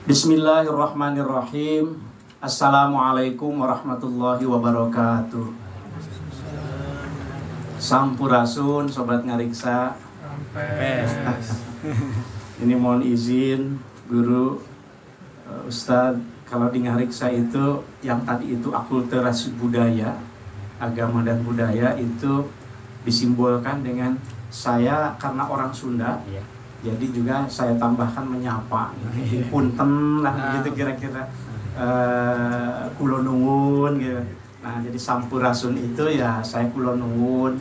Bismillahirrahmanirrahim. Assalamualaikum warahmatullahi wabarakatuh. Sampurasun sobat ngariksa. Ini mohon izin guru, Ustadz, kalau di ngariksa itu yang tadi itu akulturasi budaya, agama dan budaya itu disimbolkan dengan saya karena orang Sunda. Jadi juga saya tambahkan menyapa, punten lah gitu kira-kira, kulo nuwun gitu. Nah jadi sampurasun itu ya saya kulo nuwun,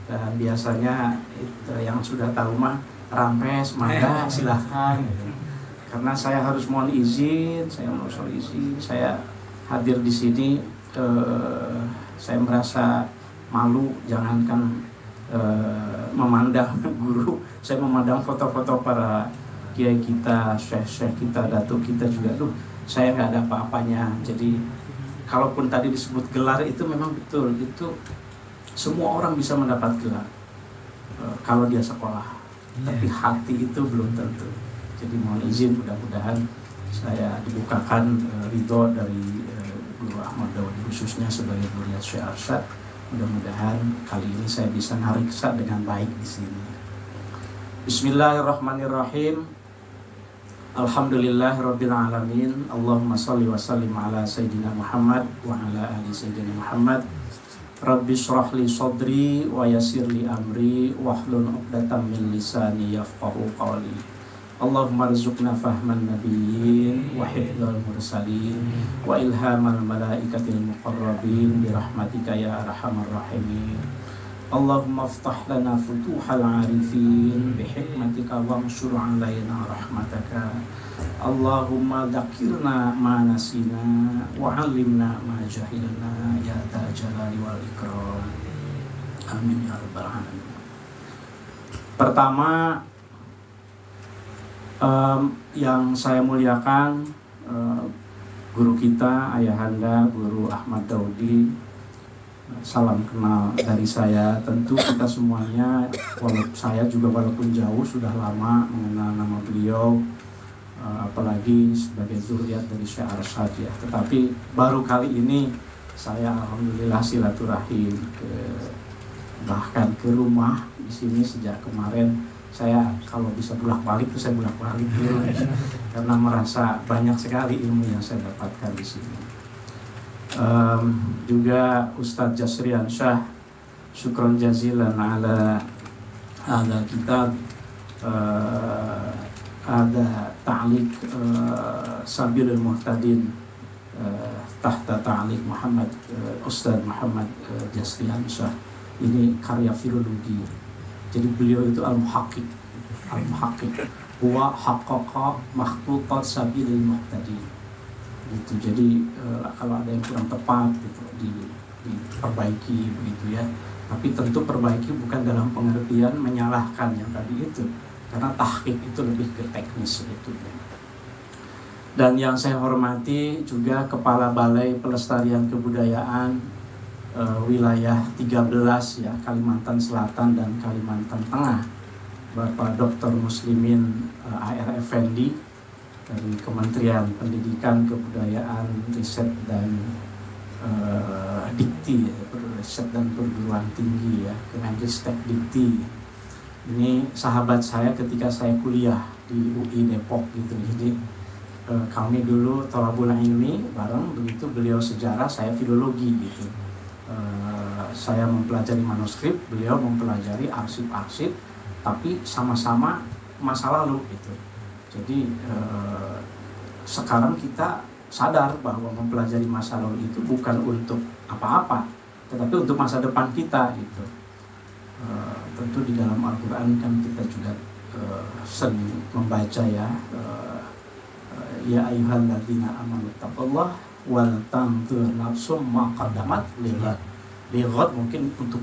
dan biasanya itu yang sudah tahu mah rampes, mangga silahkan. Gitu. Karena saya harus mohon izin, saya hadir di sini, saya merasa malu, jangankan memandang guru, saya memandang foto-foto para kiai kita, syekh-syekh kita, datuk kita juga, saya nggak ada apa-apanya. Jadi kalaupun tadi disebut gelar itu memang betul, itu semua orang bisa mendapat gelar kalau dia sekolah, tapi hati itu belum tentu. Jadi mohon izin, mudah-mudahan saya dibukakan ridho dari Guru Ahmad Daudi khususnya sebagai murid Syekh Arsyad. Mudah-mudahan kali ini saya bisa ngariksa dengan baik di sini. Bismillahirrahmanirrahim. Alhamdulillahirabbil alamin. Allahumma shalli wa sallim ala sayyidina Muhammad wa ala ali sayyidina Muhammad. Rabbi shrah li sadri wa yassir li amri wahlul 'uqdatam min lisani yafqahu qawli. Allahumma rzuqna fahman nabiyyin wa hifdzal mursalin wa ilhamal malaikatil muqarrabin bi rahmatika ya arhamar rahimin. Allahumma iftah lana futuhal arifin bi hikmatika wamshur 'alaina rahmataka. Allahumma dzakirna ma nasina wa 'allimna ma jahilna ya dzal jalali wal ikram. Amin ya rabbal alamin. Pertama, yang saya muliakan, guru kita, ayahanda Guru Ahmad Daudi, salam kenal dari saya. Tentu kita semuanya, saya juga walaupun jauh sudah lama mengenal nama beliau, apalagi sebagai zuriat dari Syekh Arsyad ya. Tetapi baru kali ini saya alhamdulillah silaturahim bahkan ke rumah di sini sejak kemarin. Saya kalau bisa bolak-balik itu saya bolak-balik dulu karena merasa banyak sekali ilmu yang saya dapatkan di sini. Juga Ustadz Jasrian Syah, syukron jazilan ala kitab, ada ta'liq Sabilul Muhtadin tahta ta'liq Muhammad, Ustadz Muhammad Jasrian Syah. Ini karya filologi. Jadi beliau itu al-muhaqqiq, huwa haqqaqa makhtutat sabilil muhtadin. Gitu. Jadi kalau ada yang kurang tepat gitu diperbaiki begitu ya. Tapi tentu perbaiki bukan dalam pengertian menyalahkan yang tadi itu, karena tahqiq itu lebih ke teknis sebetulnya. Dan yang saya hormati juga Kepala Balai Pelestarian Kebudayaan wilayah 13 ya, Kalimantan Selatan dan Kalimantan Tengah, Bapak Dr. Muslimin A.R. Effendi dari Kementerian Pendidikan, Kebudayaan, Riset dan Dikti, Riset dan Perguruan Tinggi ya, Kemenristek Dikti. Ini sahabat saya ketika saya kuliah di UI Depok gitu. Jadi kami dulu thalabul ilmi bareng, begitu beliau sejarah, saya filologi gitu. Saya mempelajari manuskrip, beliau mempelajari arsip-arsip, tapi sama-sama masa lalu gitu. Jadi sekarang kita sadar bahwa mempelajari masa lalu itu bukan untuk apa-apa, tetapi untuk masa depan kita gitu. Tentu di dalam Al-Quran kan kita juga sering membaca ya, ya ayyuhalladzina amanu taqullaha wal tanzur nafsum ma qaddamat lighad, mungkin untuk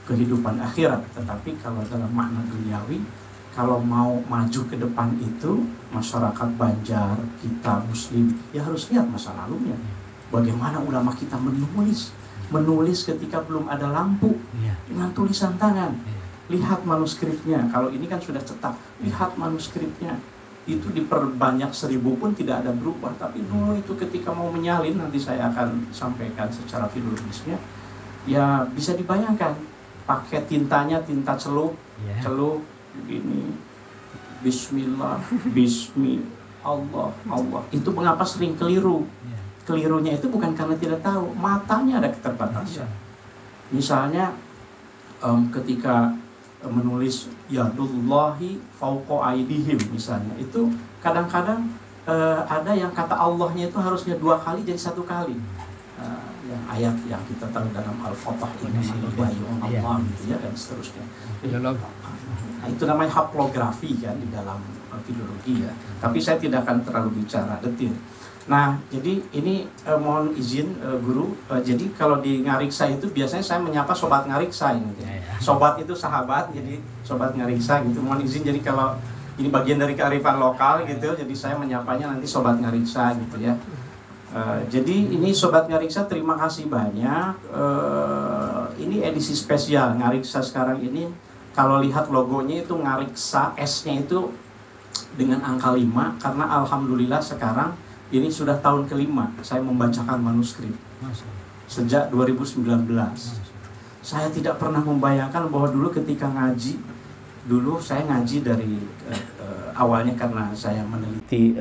kehidupan akhirat. Tetapi kalau dalam makna duniawi, kalau mau maju ke depan itu, masyarakat Banjar, kita Muslim, ya harus lihat masa lalunya. Bagaimana ulama kita menulis ketika belum ada lampu, dengan tulisan tangan. Lihat manuskripnya, kalau ini kan sudah cetak, lihat manuskripnya. itu diperbanyak 1000 pun tidak ada berubah. Tapi dulu itu ketika mau menyalin, nanti saya akan sampaikan secara filologisnya, ya bisa dibayangkan pakai tintanya tinta celup, celup begini, Bismillah, Bismi, Allah, Allah. Itu mengapa sering keliru? Kelirunya itu bukan karena tidak tahu, matanya ada keterbatasan. Misalnya ketika menulis yadullahi fauqa aidihim misalnya, itu kadang-kadang ada yang kata Allahnya itu harusnya 2 kali jadi 1 kali. Yang ayat yang kita tahu dalam Al-Fatah ini Allah gitu ya, dan seterusnya. Nah, itu namanya haplografi kan di dalam filologi ya. Tapi saya tidak akan terlalu bicara detil. Nah, jadi ini mohon izin guru. Jadi kalau di Ngariksa itu biasanya saya menyapa sobat Ngariksa ini. Sobat itu sahabat, jadi sobat Ngariksa gitu. Mohon izin, jadi kalau ini bagian dari kearifan lokal gitu, jadi saya menyapanya nanti sobat Ngariksa gitu ya. Jadi ini sobat Ngariksa, terima kasih banyak. Ini edisi spesial Ngariksa sekarang ini. Kalau lihat logonya itu Ngariksa, S-nya itu dengan angka 5, karena alhamdulillah sekarang ini sudah tahun ke-5 saya membacakan manuskrip sejak 2019. Saya tidak pernah membayangkan bahwa dulu ketika ngaji, dulu saya ngaji dari awalnya karena saya meneliti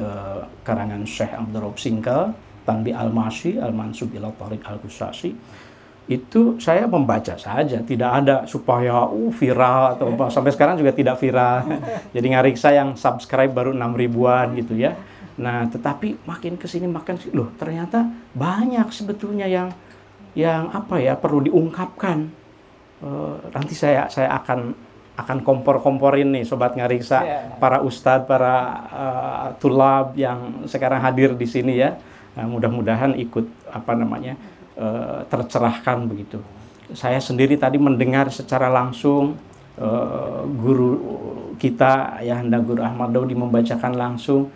karangan Syekh Abdurrahman Singkal, Tanbi Al-Masyi, Al-Mansub ila Tariq Al-Qusasi. Itu saya membaca saja, tidak ada supaya viral atau apa. Sampai sekarang juga tidak viral. Jadi Ngariksa yang subscribe baru 6 ribuan gitu ya. Nah, tetapi makin kesini loh, ternyata banyak sebetulnya yang apa ya, perlu diungkapkan. Nanti saya akan kompor-komporin nih sobat Ngariksa, para ustadz, para tulab yang sekarang hadir di sini ya. Nah, mudah-mudahan ikut tercerahkan begitu. Saya sendiri tadi mendengar secara langsung guru kita Ayahanda Guru Ahmad Daudi membacakan langsung.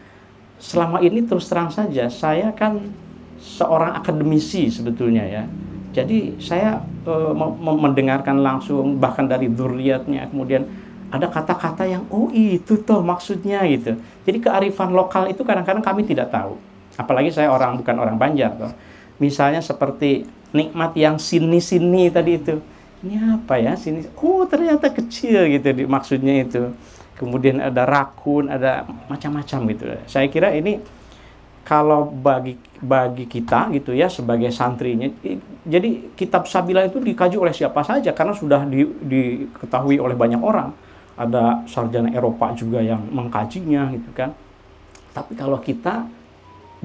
Selama ini terus terang saja, saya kan seorang akademisi sebetulnya ya. Jadi saya mendengarkan langsung, bahkan dari dzurriyyatnya, kemudian ada kata-kata yang, oh itu toh maksudnya gitu. Jadi kearifan lokal itu kadang-kadang kami tidak tahu. Apalagi saya bukan orang Banjar toh. Misalnya seperti nikmat yang sini-sini tadi itu. Ini apa ya sini? Oh ternyata kecil gitu maksudnya itu. Kemudian ada rakun, ada macam-macam gitu. Saya kira ini kalau bagi kita gitu ya sebagai santrinya, jadi kitab Sabila itu dikaji oleh siapa saja karena sudah diketahui oleh banyak orang. Ada sarjana Eropa juga yang mengkajinya gitu kan. Tapi kalau kita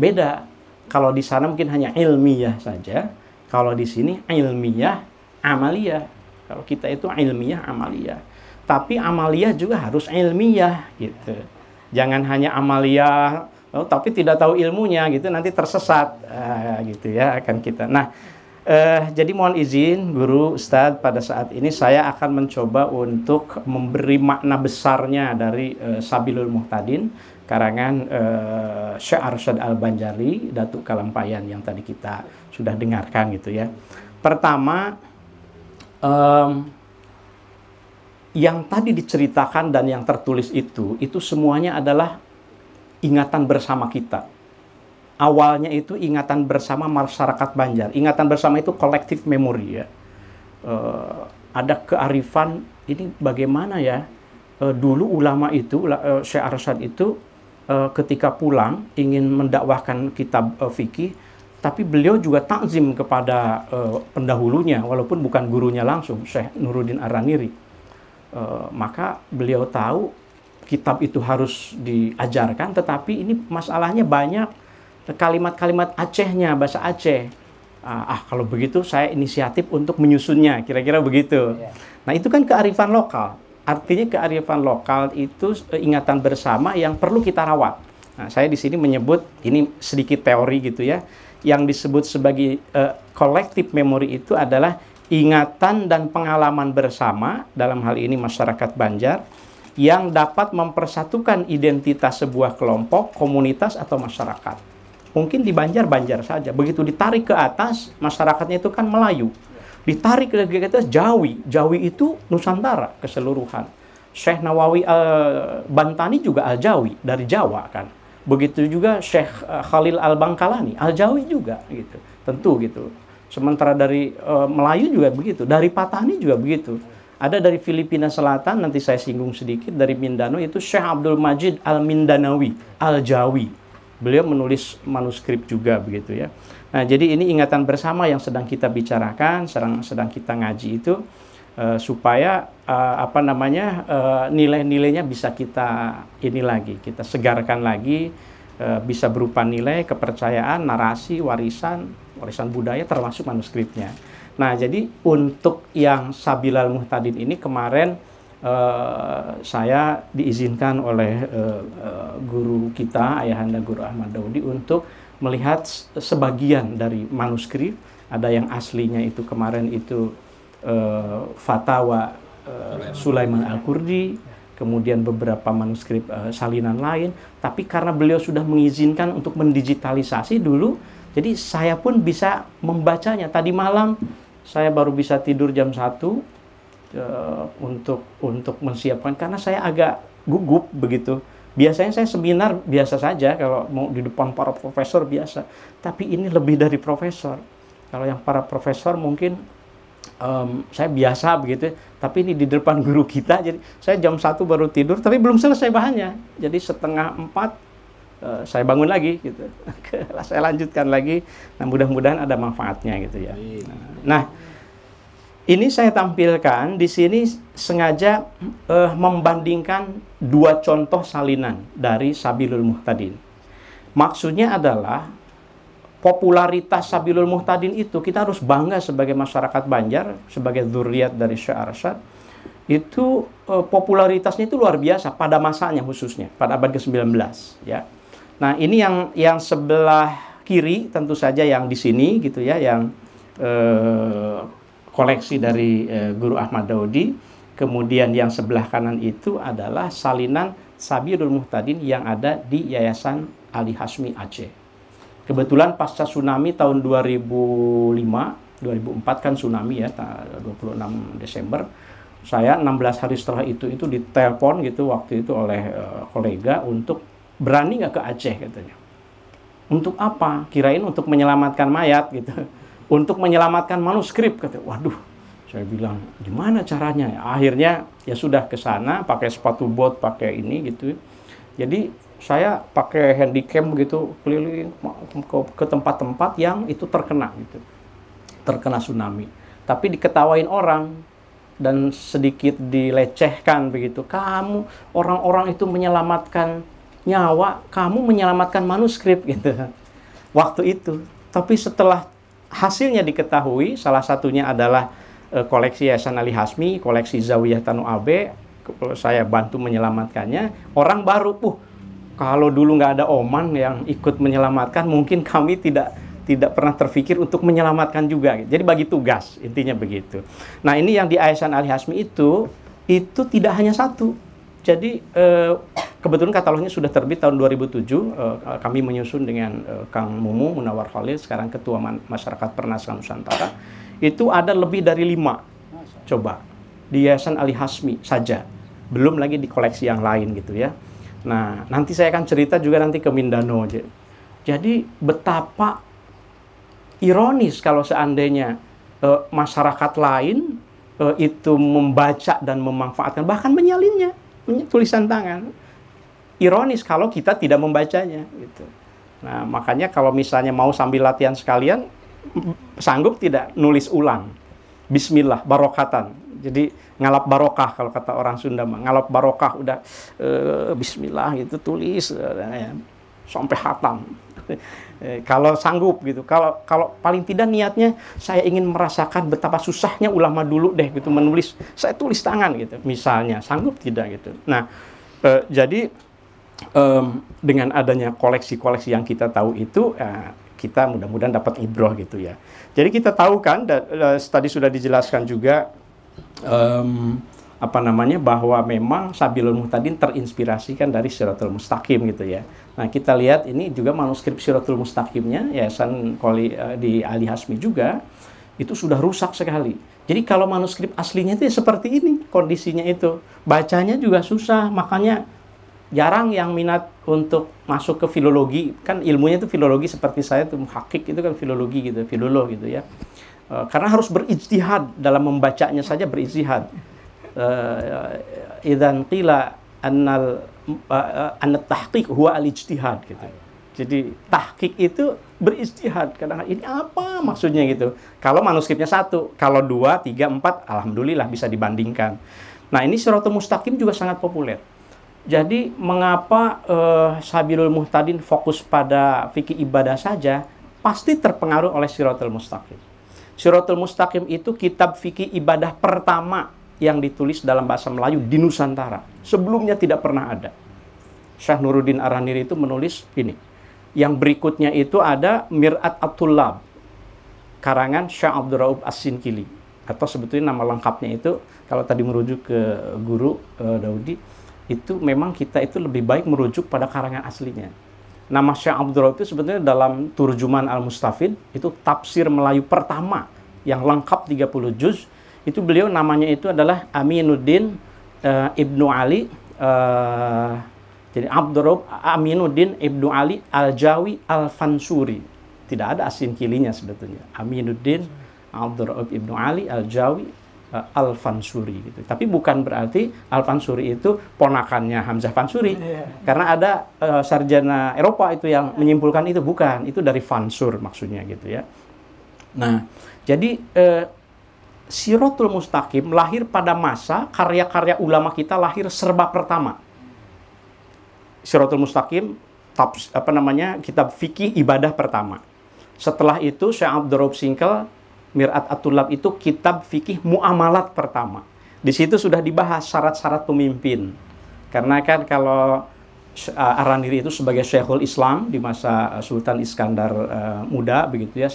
beda. Kalau di sana mungkin hanya ilmiah saja. Kalau di sini ilmiah, amaliyah. Kalau kita itu ilmiah, amaliyah. Tapi amaliyah juga harus ilmiah gitu. Jangan hanya amaliyah tapi tidak tahu ilmunya gitu, nanti tersesat gitu ya akan kita. Nah, jadi mohon izin guru Ustadz, pada saat ini saya akan mencoba untuk memberi makna besarnya dari Sabilul Muhtadin karangan Syekh Arsyad Al-Banjari, Datuk Kalampayan yang tadi kita sudah dengarkan gitu ya. Pertama, yang tadi diceritakan dan yang tertulis itu semuanya adalah ingatan bersama kita. Awalnya itu ingatan bersama masyarakat Banjar. Ingatan bersama itu collective memory ya. Ada kearifan ini bagaimana ya. Dulu ulama itu, Syekh Arsyad itu ketika pulang ingin mendakwahkan kitab fikih, tapi beliau juga takzim kepada pendahulunya walaupun bukan gurunya langsung, Syekh Nuruddin Ar-Raniri. Maka beliau tahu kitab itu harus diajarkan, tetapi ini masalahnya banyak kalimat-kalimat Acehnya, bahasa Aceh. Kalau begitu saya inisiatif untuk menyusunnya, kira-kira begitu. Nah itu kan kearifan lokal. Artinya kearifan lokal itu ingatan bersama yang perlu kita rawat. Nah saya di sini menyebut, ini sedikit teori gitu ya, yang disebut sebagai collective memory itu adalah ingatan dan pengalaman bersama, dalam hal ini masyarakat Banjar, yang dapat mempersatukan identitas sebuah kelompok, komunitas, atau masyarakat. Mungkin di Banjar saja. Begitu ditarik ke atas, masyarakatnya itu kan Melayu. Ditarik ke atas Jawi. Jawi itu Nusantara keseluruhan. Syekh Nawawi Al-Bantani juga Al-Jawi dari Jawa kan. Begitu juga Syekh Khalil Al-Bangkalani Al-Jawi juga gitu. Tentu gitu. Sementara dari Melayu juga begitu, dari Patani juga begitu. Ada dari Filipina Selatan, nanti saya singgung sedikit, dari Mindanao itu Syekh Abdul Majid Al-Mindanawi, Al-Jawi. Beliau menulis manuskrip juga begitu ya. Nah, jadi ini ingatan bersama yang sedang kita bicarakan, sedang kita ngaji itu supaya nilai-nilainya bisa kita kita segarkan lagi, bisa berupa nilai, kepercayaan, narasi, warisan budaya termasuk manuskripnya. Nah, jadi untuk yang Sabilal Muhtadin ini kemarin saya diizinkan oleh guru kita, Ayahanda Guru Ahmad Daudi, untuk melihat sebagian dari manuskrip. Ada yang aslinya itu kemarin itu Fatwa Sulaiman Al-Qurdi, kemudian beberapa manuskrip salinan lain. Tapi karena beliau sudah mengizinkan untuk mendigitalisasi dulu, jadi saya pun bisa membacanya. Tadi malam saya baru bisa tidur jam 1 untuk mensiapkan, karena saya agak gugup begitu. Biasanya saya seminar biasa saja, kalau mau di depan para profesor biasa. Tapi ini lebih dari profesor. Kalau yang para profesor mungkin saya biasa begitu, tapi ini di depan guru kita. Jadi saya jam 1 baru tidur, tapi belum selesai bahannya. Jadi setengah 4 saya bangun lagi gitu. Saya lanjutkan lagi. Nah, mudah-mudahan ada manfaatnya gitu ya. Nah, ini saya tampilkan di sini sengaja membandingkan 2 contoh salinan dari Sabilul Muhtadin. Maksudnya adalah popularitas Sabilul Muhtadin itu kita harus bangga sebagai masyarakat Banjar, sebagai dzurriyyat dari Syekh Arsyad. Itu popularitasnya itu luar biasa pada masanya, khususnya pada abad ke-19 ya. Nah, ini yang sebelah kiri tentu saja yang di sini gitu ya, yang koleksi dari Guru Ahmad Daudi. Kemudian yang sebelah kanan itu adalah salinan Sabilul Muhtadin yang ada di Yayasan Ali Hasmi Aceh. Kebetulan pasca tsunami tahun 2004 kan tsunami ya, 26 Desember. Saya 16 hari setelah itu ditelepon gitu waktu itu oleh kolega untuk berani nggak ke Aceh katanya. Untuk apa? Kirain untuk menyelamatkan mayat gitu. Untuk menyelamatkan manuskrip katanya. Waduh, saya bilang gimana caranya? Akhirnya ya sudah ke sana pakai sepatu bot, pakai ini gitu. Jadi saya pakai handycam gitu keliling ke tempat-tempat yang itu terkena gitu. Terkena tsunami. Tapi diketawain orang dan sedikit dilecehkan begitu. Kamu orang-orang itu menyelamatkan nyawa, kamu menyelamatkan manuskrip gitu waktu itu. Tapi setelah hasilnya diketahui, salah satunya adalah koleksi Yayasan Ali Hasmi, koleksi Zawiyah Tanu Abe, saya bantu menyelamatkannya. Orang baru, kalau dulu nggak ada Oman yang ikut menyelamatkan, mungkin kami tidak pernah terfikir untuk menyelamatkan juga. Jadi bagi tugas, intinya begitu. Nah, ini yang di Yayasan Ali Hasmi itu tidak hanya satu. Jadi kebetulan katalognya sudah terbit tahun 2007. Kami menyusun dengan Kang Mumu Munawar Khalil, sekarang Ketua Masyarakat Pernaskahan Nusantara. Itu ada lebih dari 5 coba di Yayasan Ali Hasmi saja, belum lagi di koleksi yang lain gitu ya. Nah, nanti saya akan cerita juga nanti ke Mindanao. Jadi betapa ironis kalau seandainya masyarakat lain itu membaca dan memanfaatkan, bahkan menyalinnya, tulisan tangan. Ironis kalau kita tidak membacanya gitu. Nah, makanya kalau misalnya mau sambil latihan sekalian, sanggup tidak nulis ulang bismillah barokatan. Jadi ngalap barokah kalau kata orang Sunda, ngalap barokah udah bismillah gitu tulis sampai hatam. Kalau sanggup gitu. Kalau paling tidak niatnya saya ingin merasakan betapa susahnya ulama dulu deh gitu menulis. Saya tulis tangan gitu misalnya, sanggup tidak gitu. Nah, jadi dengan adanya koleksi-koleksi yang kita tahu itu, kita mudah-mudahan dapat ibroh gitu ya. Jadi kita tahu kan, tadi sudah dijelaskan juga bahwa memang Sabilul Muhtadin terinspirasikan dari Shiratul Mustaqim gitu ya. Nah, kita lihat ini juga manuskrip Shiratul Mustaqimnya Yayasan di Ali Hasmi juga itu sudah rusak sekali. Jadi kalau manuskrip aslinya itu ya seperti ini kondisinya itu. Bacanya juga susah, makanya jarang yang minat untuk masuk ke filologi. Kan ilmunya itu filologi seperti saya tuh, muhakkik itu kan filologi gitu, filolog gitu ya. Karena harus berijtihad dalam membacanya saja berijtihad. Idzan qila annal tahqiq huwa al-ijtihad gitu. Jadi tahqiq itu berijtihad. Kadang ini apa maksudnya gitu. Kalau manuskripnya 1, kalau 2, 3, 4, alhamdulillah bisa dibandingkan. Nah, ini Shirathul Mustaqim juga sangat populer. Jadi mengapa Sabilul Muhtadin fokus pada fikih ibadah saja? Pasti terpengaruh oleh Shirathul Mustaqim. Shirathul Mustaqim itu kitab fikih ibadah pertama yang ditulis dalam bahasa Melayu di Nusantara. Sebelumnya tidak pernah ada. Syekh Nuruddin Ar-Raniri itu menulis ini. Yang berikutnya itu ada Mir'at At-Tullab, karangan Syekh Abdul Rauf As-Sinkili. Atau sebetulnya nama lengkapnya itu, kalau tadi merujuk ke guru Daudi, itu memang kita itu lebih baik merujuk pada karangan aslinya. Nama Syekh Abdul Rauf itu sebetulnya dalam Turjuman Al-Mustafid, itu tafsir Melayu pertama yang lengkap 30 juz. Itu beliau namanya itu adalah Aminuddin Ibnu Ali, jadi Abdul Rauf Aminuddin Ibnu Ali Al-Jawi Al-Fansuri. Tidak ada asin kilinya sebetulnya. Aminuddin Abdul Rauf Ibnu Ali Al-Jawi Al-Fansuri gitu. Tapi bukan berarti Al-Fansuri itu ponakannya Hamzah Fansuri. Karena ada sarjana Eropa itu yang menyimpulkan itu, bukan. Itu dari Fansur maksudnya gitu ya. Nah, jadi Shirathul Mustaqim lahir pada masa karya-karya ulama kita lahir serba pertama. Shirathul Mustaqim kitab fikih ibadah pertama. Setelah itu Syekh Abdul Rauf Sinkel Mir'at At-Tullab itu kitab fikih muamalat pertama. Di situ sudah dibahas syarat-syarat pemimpin. Karena kan kalau Ar-Raniri itu sebagai Syekhul Islam di masa Sultan Iskandar muda begitu ya,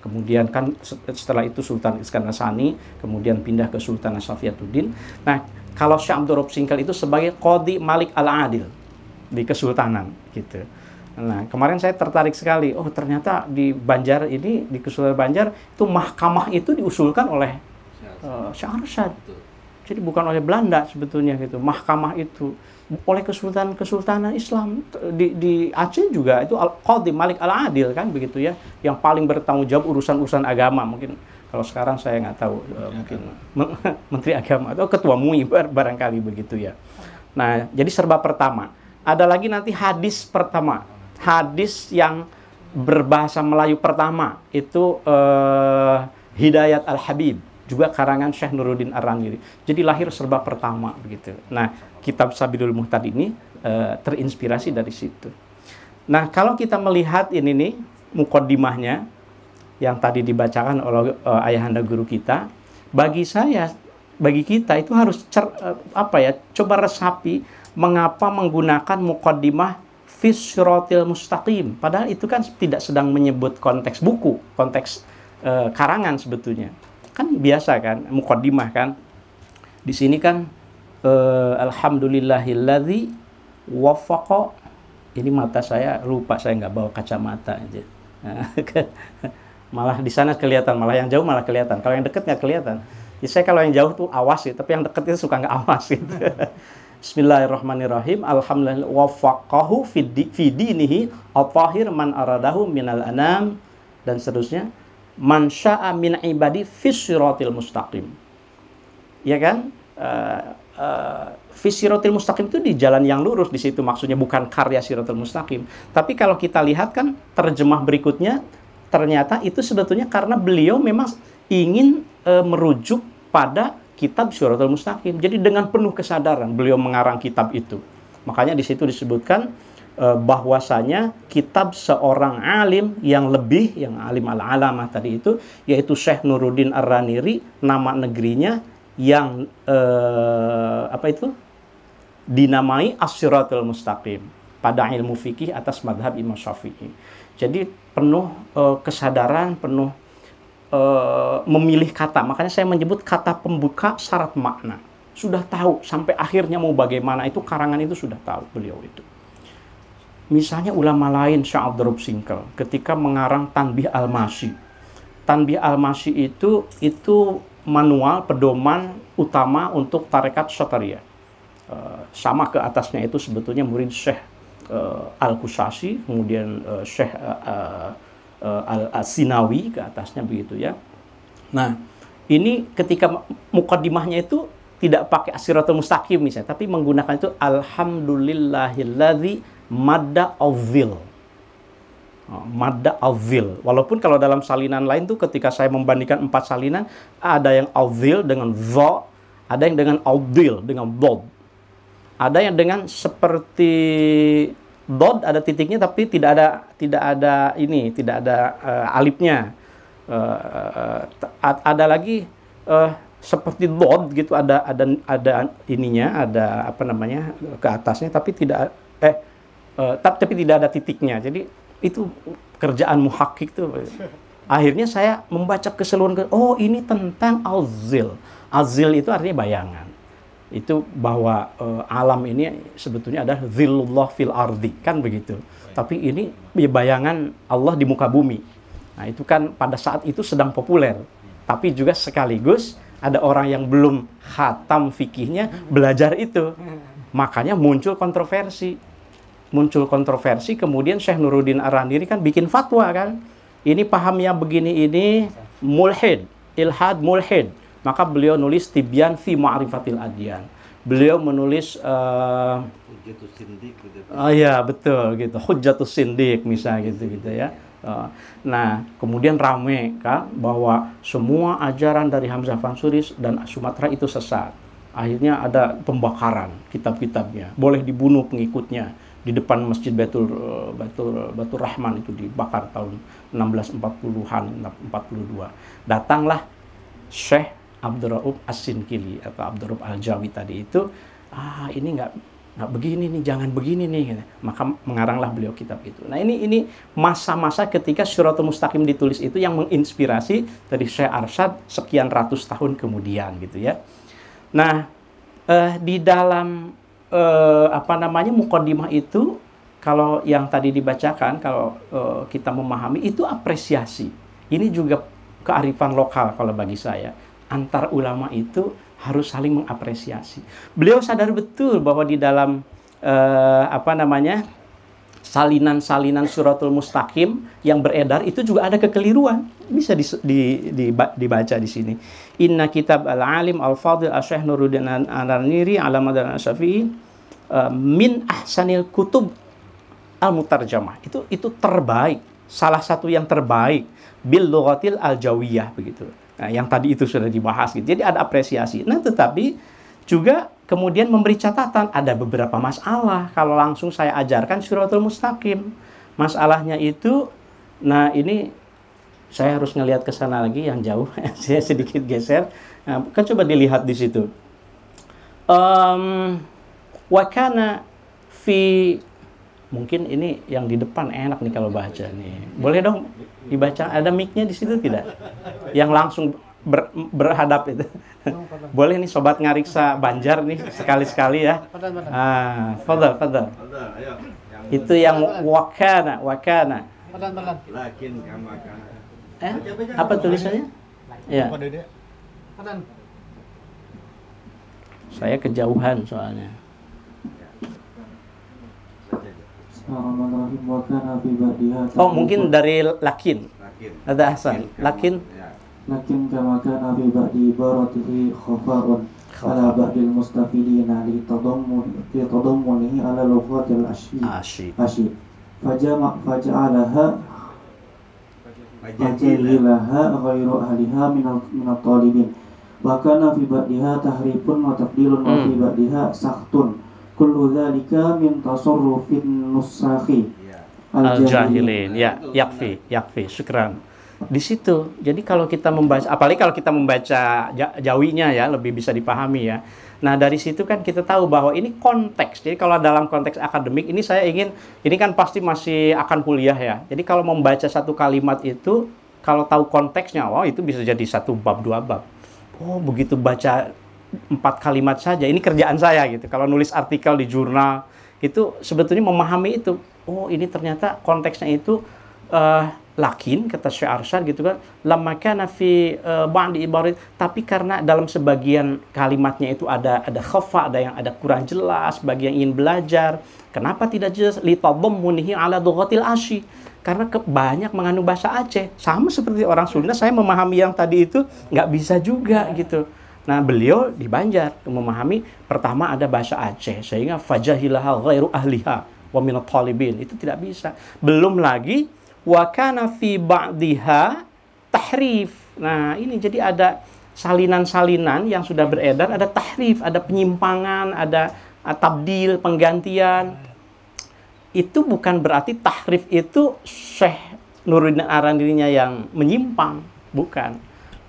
kemudian kan setelah itu Sultan Iskandar Sani, kemudian pindah ke Sultan Safiyatuddin. Nah, kalau Syekh Abdul Rauf Sinkel itu sebagai Qadhi Malik Al-Adil di Kesultanan gitu. Nah, kemarin saya tertarik sekali. Oh, ternyata di Banjar ini, di Kesultanan Banjar itu mahkamah itu diusulkan oleh Syekh Arsyad. Jadi bukan oleh Belanda sebetulnya gitu. Mahkamah itu oleh Kesultanan Islam di Aceh juga itu Qadhi Malik Al-Adil kan begitu ya, yang paling bertanggung jawab urusan-urusan agama. Mungkin kalau sekarang saya nggak tahu, mungkin Menteri Agama atau Ketua MUI barangkali begitu ya. Nah, jadi serba pertama. Ada lagi nanti hadis pertama. Hadis yang berbahasa Melayu pertama itu Hidayat Al-Habib, juga karangan Syekh Nuruddin Ar-Raniri. Jadi lahir serba pertama begitu. Nah, kitab Sabilul Muhtadin ini terinspirasi dari situ. Nah, kalau kita melihat ini nih muqaddimahnya yang tadi dibacakan oleh ayahanda guru kita, bagi kita itu harus coba resapi mengapa menggunakan muqaddimah fi Shirathil Mustaqim. Padahal itu kan tidak sedang menyebut konteks buku, konteks karangan sebetulnya. Kan biasa kan muqaddimah kan. Di sini kan alhamdulillahilladzi waffaqa. Ini mata saya lupa, saya nggak bawa kacamata aja. Malah di sana kelihatan, malah yang jauh malah kelihatan. Kalau yang dekat nggak kelihatan. Jadi saya kalau yang jauh tuh awas ya, tapi yang dekat itu suka nggak awas gitu. Bismillahirrahmanirrahim. Alhamdulillah waffaqahu fi dinihi at-tahir man aradahu minal anam, dan seterusnya. Man sya'a min ibadi fi Shirathil Mustaqim. Ya kan? Fi Shirathil Mustaqim itu di jalan yang lurus, di situ maksudnya bukan karya Shirathil Mustaqim. Tapi kalau kita lihat kan terjemah berikutnya, ternyata itu sebetulnya karena beliau memang ingin merujuk pada kitab Shirathil Mustaqim. Jadi dengan penuh kesadaran beliau mengarang kitab itu. Makanya di situ disebutkan bahwasanya kitab seorang alim yang alim al-alamah tadi itu, yaitu Syekh Nuruddin Ar-Raniri, nama negerinya yang dinamai As-Shirathil Mustaqim pada ilmu fikih atas madhab Imam Syafi'i. Jadi penuh kesadaran, penuh memilih kata. Makanya saya menyebut kata pembuka syarat makna. Sudah tahu sampai akhirnya mau bagaimana, itu karangan itu sudah tahu beliau itu. Misalnya ulama lain, Syekh Abdul Rauf Sinkel ketika mengarang Tanbih Al-Masyi. Tanbih Al-Masyi itu manual pedoman utama untuk tarekat Satariyah. Sama ke atasnya itu sebetulnya murid Syekh Al-Kusasi, kemudian Syekh Al-Sinawi ke atasnya begitu ya. Nah, ini ketika mukaddimahnya itu tidak pakai as-siratal mustaqim misalnya, tapi menggunakan itu alhamdulillahilladzi madda awil. Madda awil. Walaupun kalau dalam salinan lain tuh ketika saya membandingkan 4 salinan, ada yang awil dengan dha, ada yang dengan awdil dengan dod. Ada yang dengan seperti dod ada titiknya tapi tidak ada alifnya. Ada lagi seperti dod gitu, ada ininya, ada apa namanya ke atasnya tapi tidak ada titiknya. Jadi itu kerjaan muhakkik tuh. Akhirnya saya membaca keseluruhan, oh ini tentang azil. Azil itu artinya bayangan. Itu bahwa alam ini sebetulnya adalah zillullah fil ardi, kan begitu. Tapi ini bayangan Allah di muka bumi. Nah, itu kan pada saat itu sedang populer. Tapi juga sekaligus ada orang yang belum khatam fikihnya belajar itu. Makanya muncul kontroversi. Kemudian Syekh Nuruddin Ar-Randiri kan bikin fatwa kan. Ini pahamnya begini, ini mulhid, ilhad mulhid. Maka beliau nulis Tibyan fi Ma'rifatil Adyan. Beliau menulis Hujjatus Sindik gitu. Oh iya, betul gitu. Hujjatus Sindik misalnya gitu ya. Nah, kemudian rame kan bahwa semua ajaran dari Hamzah Fansuris dan Sumatera itu sesat. Akhirnya ada pembakaran kitab-kitabnya. Boleh dibunuh pengikutnya. Di depan Masjid Baitur Rahman itu dibakar tahun 1640-an, 42. Datanglah Syekh Abdurraub As-Sinkili atau Abdurraub Al-Jawi tadi itu, ini nggak begini nih, jangan begini nih. Maka mengaranglah beliau kitab itu. Nah, ini masa-masa ketika Syiratul Mustaqim ditulis itu yang menginspirasi dari Syekh Arsyad sekian ratus tahun kemudian gitu ya. Nah, di dalam mukaddimah itu, kalau yang tadi dibacakan, kalau kita memahami itu apresiasi. Ini juga kearifan lokal kalau bagi saya. Antar ulama itu harus saling mengapresiasi. Beliau sadar betul bahwa di dalam salinan-salinan Suratul Mustaqim yang beredar itu juga ada kekeliruan. Bisa dibaca di sini. Inna kitab al-alim al-fadil al-syekh Nuruddin Ar-Randiri alamat al-Syafi'i min ahsanil kutub al-mutarjamah. Itu terbaik, salah satu yang terbaik bil lughatil al-jawiyah begitu. Nah, yang tadi itu sudah dibahas gitu. Jadi ada apresiasi. Nah, tetapi juga kemudian memberi catatan, ada beberapa masalah kalau langsung saya ajarkan Suratul Mustaqim. Masalahnya itu, nah ini saya harus ngelihat ke sana lagi yang jauh. Saya sedikit geser. Nah, kan coba dilihat di situ. Wakana fi, mungkin ini yang di depan enak nih kalau baca nih. Boleh dong dibaca, ada mic-nya di situ tidak? Yang langsung berhadap itu. Boleh nih Sobat Ngariksa Banjar nih sekali-sekali ya. Fadal. Itu yang wakana. Lakin kama kana. Apa tulisannya? Ya. Saya kejauhan soalnya. Oh, mungkin dari lakin. Ada Hasan. Lakin kama kana fi ba'di ibaratihi khafa'un ala ba'dil mustafidina li tadammunihi ala lughatil ashi. Faja'alaha ghairu ahliha minat talibin. Wa kana fi ba'diha tahrifun wa tabdilun wa fi ba'diha sakhtun. Kullu dzalika min tasarrufin nusakhi al-jahilin. Ya, yakfi. Syukran. Di situ. Jadi kalau kita membaca, apalagi kalau kita membaca Jawinya ya, lebih bisa dipahami ya. Nah, dari situ kan kita tahu bahwa ini konteks. Jadi kalau dalam konteks akademik ini saya ingin, ini kan pasti masih akan kuliah ya. Jadi kalau membaca satu kalimat itu, kalau tahu konteksnya, itu bisa jadi 1 bab, 2 bab. Oh, begitu baca 4 kalimat saja. Ini kerjaan saya gitu. Kalau nulis artikel di jurnal, itu sebetulnya memahami itu. Oh, ini ternyata konteksnya itu lakin kata Syekh Arsyad gitu kan, lamma kana fi ba'di ibarat, tapi karena dalam sebagian kalimatnya itu ada khafa, ada yang ada kurang jelas bagi yang ingin belajar. Kenapa tidak jelas? Li tadammunihi ala lughatil asy, karena banyak mengandung bahasa Aceh. Sama seperti orang Sunda, saya memahami yang tadi itu nggak bisa juga gitu. Nah, beliau di Banjar memahami pertama ada bahasa Aceh, sehingga fajahilaha ghairu ahliha wa minat talibin, itu tidak bisa. Belum lagi wa kana fi ba'diha tahrif. Nah, ini jadi ada salinan-salinan yang sudah beredar, ada tahrif, ada penyimpangan, ada tabdil, penggantian. Itu bukan berarti tahrif itu Syekh Nuruddin Arandininya yang menyimpang, bukan.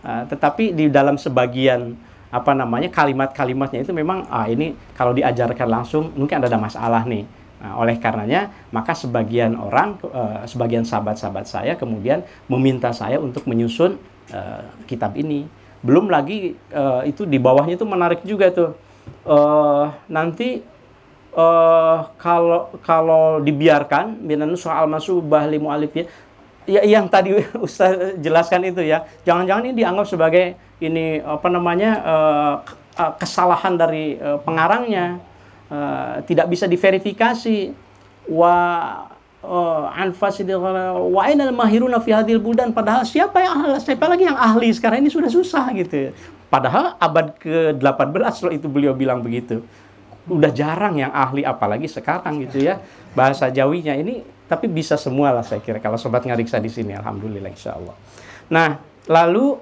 Tetapi di dalam sebagian kalimat-kalimatnya itu memang ini kalau diajarkan langsung mungkin ada masalah nih. Nah, oleh karenanya maka sebagian orang, sebagian sahabat-sahabat saya kemudian meminta saya untuk menyusun kitab ini. Belum lagi itu di bawahnya itu menarik juga tuh. Nanti kalau dibiarkan minan soal masubah li mu'allif ya, yang tadi Ustaz jelaskan itu ya, jangan-jangan ini dianggap sebagai ini kesalahan dari pengarangnya. Tidak bisa diverifikasi wa wa ainal mahiruna fi hadhil buldan, padahal siapa lagi yang ahli sekarang ini sudah susah gitu. Padahal abad ke-18 loh itu beliau bilang begitu. Udah jarang yang ahli, apalagi sekarang gitu ya. Bahasa Jawinya ini tapi bisa semua lah saya kira kalau sobat ngariksa di sini, alhamdulillah insyaallah. Nah, lalu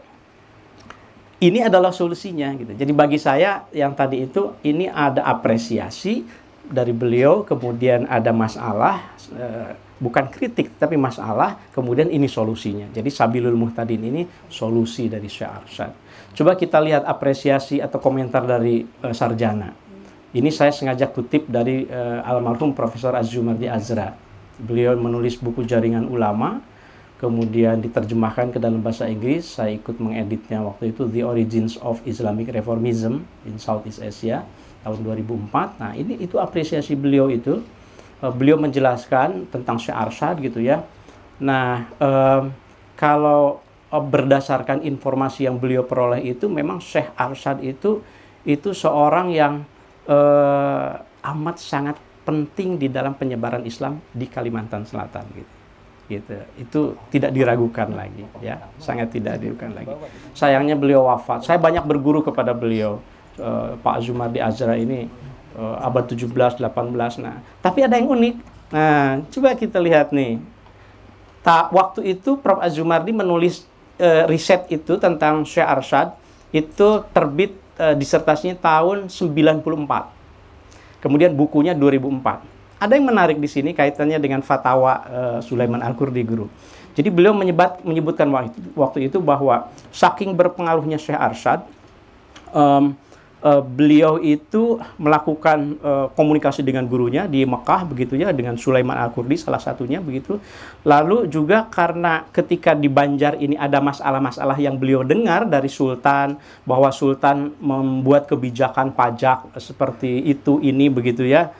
ini adalah solusinya gitu. Jadi bagi saya yang tadi itu ini ada apresiasi dari beliau, kemudian ada masalah, bukan kritik tapi masalah, kemudian ini solusinya. Jadi Sabilul Muhtadin ini solusi dari Syekh Arsyad. Coba kita lihat apresiasi atau komentar dari sarjana. Ini saya sengaja kutip dari almarhum Profesor Az-Zumardi Azra. Beliau menulis buku Jaringan Ulama, kemudian diterjemahkan ke dalam bahasa Inggris. Saya ikut mengeditnya waktu itu, The Origins of Islamic Reformism in Southeast Asia tahun 2004. Nah, itu apresiasi beliau itu. Beliau menjelaskan tentang Syekh Arsyad gitu ya. Nah, kalau berdasarkan informasi yang beliau peroleh itu, memang Syekh Arsyad itu seorang yang amat sangat penting di dalam penyebaran Islam di Kalimantan Selatan gitu. Itu tidak diragukan lagi ya, sangat tidak diragukan lagi. Sayangnya beliau wafat. Saya banyak berguru kepada beliau, Pak Zumardi Azra ini abad 17 18. Nah, tapi ada yang unik. Nah, coba kita lihat nih. Waktu itu Prof Zumardi menulis riset itu tentang Syekh Arsyad, itu terbit disertasinya tahun 94. Kemudian bukunya 2004. Ada yang menarik di sini kaitannya dengan fatwa Sulaiman Al-Qurdi guru. Jadi beliau menyebutkan waktu itu bahwa saking berpengaruhnya Syekh Arsyad, beliau itu melakukan komunikasi dengan gurunya di Mekah begitu ya, dengan Sulaiman Al-Qurdi salah satunya begitu. Lalu juga karena ketika di Banjar ini ada masalah-masalah yang beliau dengar dari Sultan, bahwa Sultan membuat kebijakan pajak seperti ini begitu ya.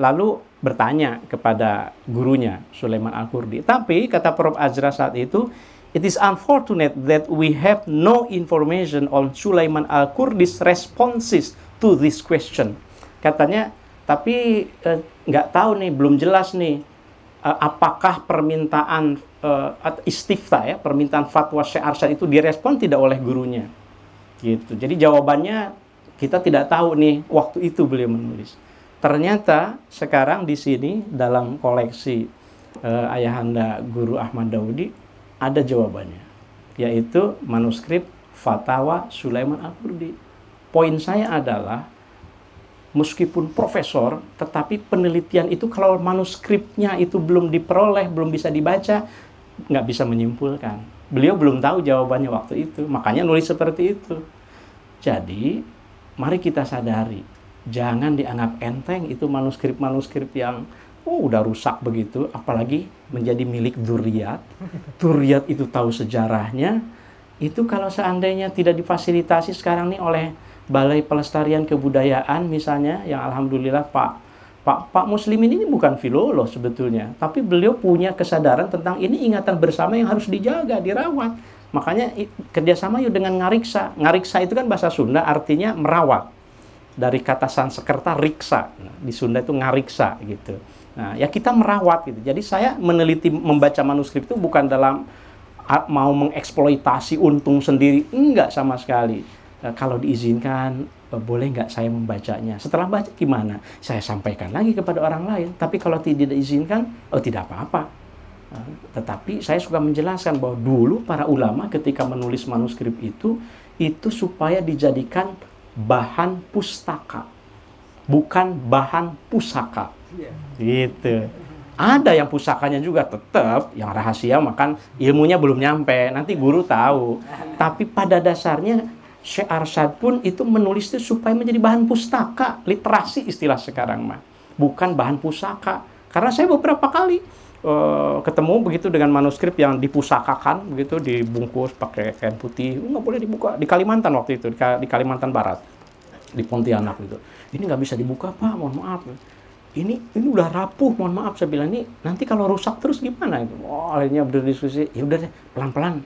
Lalu bertanya kepada gurunya Sulaiman Al-Qurdi. Tapi kata Prof Azra saat itu, it is unfortunate that we have no information on Sulaiman Al-Qurdi's responses to this question. Katanya, tapi nggak tahu nih, belum jelas nih apakah permintaan istifta ya, permintaan fatwa Syekh Arsyad itu direspon tidak oleh gurunya. Gitu. Jadi jawabannya kita tidak tahu nih waktu itu beliau menulis. Ternyata sekarang di sini dalam koleksi Ayahanda Guru Ahmad Daudi ada jawabannya, yaitu manuskrip Fatwa Sulaiman Al-Qurdi. Poin saya adalah meskipun profesor, tetapi penelitian itu kalau manuskripnya itu belum diperoleh, belum bisa dibaca, nggak bisa menyimpulkan. Beliau belum tahu jawabannya waktu itu, makanya nulis seperti itu. Jadi mari kita sadari, jangan dianggap enteng itu manuskrip-manuskrip yang udah rusak begitu, apalagi menjadi milik dzurriyat. Dzurriyat itu tahu sejarahnya. Itu kalau seandainya tidak difasilitasi sekarang nih oleh Balai Pelestarian Kebudayaan misalnya, yang alhamdulillah Pak Pak Muslimin ini bukan filolog sebetulnya, tapi beliau punya kesadaran tentang ini ingatan bersama yang harus dijaga, dirawat. Makanya kerjasama yuk dengan ngariksa. Ngariksa itu kan bahasa Sunda, artinya merawat. Dari kata Sanskerta riksa. Nah, di Sunda itu ngariksa gitu. Nah, ya kita merawat gitu. Jadi saya meneliti membaca manuskrip itu bukan dalam mau mengeksploitasi untung sendiri, enggak sama sekali. Kalau diizinkan, boleh nggak saya membacanya? Setelah baca gimana? Saya sampaikan lagi kepada orang lain. Tapi kalau tidak diizinkan, tidak apa-apa. Tetapi saya suka menjelaskan bahwa dulu para ulama ketika menulis manuskrip itu supaya dijadikan bahan pustaka, bukan bahan pusaka. Gitu. Ada yang pusakanya juga tetap, yang rahasia makan ilmunya belum nyampe. Nanti guru tahu. Tapi pada dasarnya Syekh Arsyad pun itu menulis itu supaya menjadi bahan pustaka, literasi istilah sekarang mah, bukan bahan pusaka. Karena saya beberapa kali ketemu begitu dengan manuskrip yang dipusakakan begitu, dibungkus pakai kain putih, nggak boleh dibuka. Di Kalimantan waktu itu, di Kalimantan Barat, di Pontianak gitu. Ini nggak bisa dibuka Pak, mohon maaf. Ini udah rapuh, mohon maaf. Saya bilang, ini nanti kalau rusak terus gimana? Akhirnya berdiskusi, ya udah deh pelan-pelan.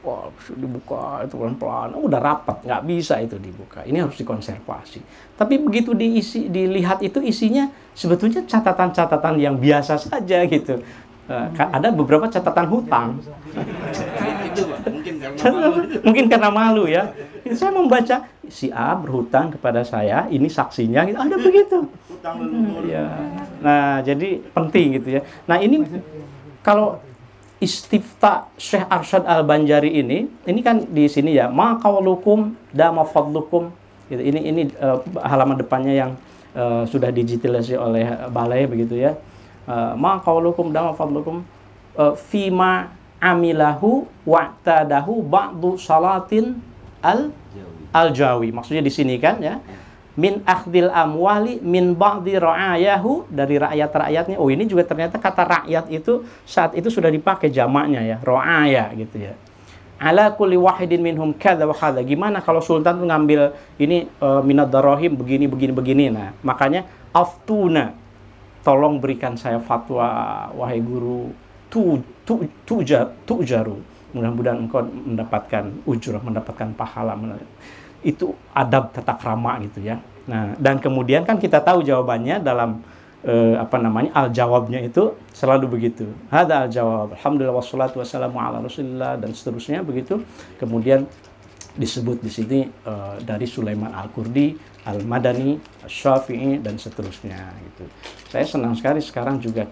Wah, dibuka itu pelan-pelan, udah rapat, nggak bisa itu dibuka. Ini harus dikonservasi. Tapi begitu dilihat itu isinya sebetulnya catatan-catatan yang biasa saja gitu. Ada beberapa catatan hutang. Mungkin karena malu ya. Saya membaca si A berhutang kepada saya, ini saksinya, gitu. Ada begitu. Ya. Nah, jadi penting gitu ya. Nah, ini kalau istifta Syekh Arsyad Al-Banjari ini kan di sini ya, ma qaulukum da ma fadlukum gitu. Ini halaman depannya yang sudah digitalisasi oleh Balai begitu ya. Ma qaulukum da ma fadlukum fima amilahu wa'tadahu ba'du salatin al-jawi. Maksudnya di sini kan ya, min akhdil amwali min ba'di ra'ayahu, dari rakyat-rakyatnya. Oh, ini juga ternyata kata rakyat itu saat itu sudah dipakai jamaknya ya, ra'aya gitu ya. Ala kulli wahidin minhum kadza wa kadza. Gimana kalau sultan tuh ngambil ini minad darahim begini. Nah, makanya aftuna, tolong berikan saya fatwa wahai guru, tujaru. Mudah-mudahan engkau mendapatkan ujrah, mendapatkan pahala. Itu adab tata krama gitu ya. Nah, dan kemudian kan kita tahu jawabannya dalam al-jawabnya itu selalu begitu. Hada al-jawab. Alhamdulillah wassalatu wassalamu ala Rasulillah dan seterusnya begitu. Kemudian disebut di sini dari Sulaiman Al-Qurdi, Al-Madani, Syafi'i dan seterusnya gitu. Saya senang sekali sekarang juga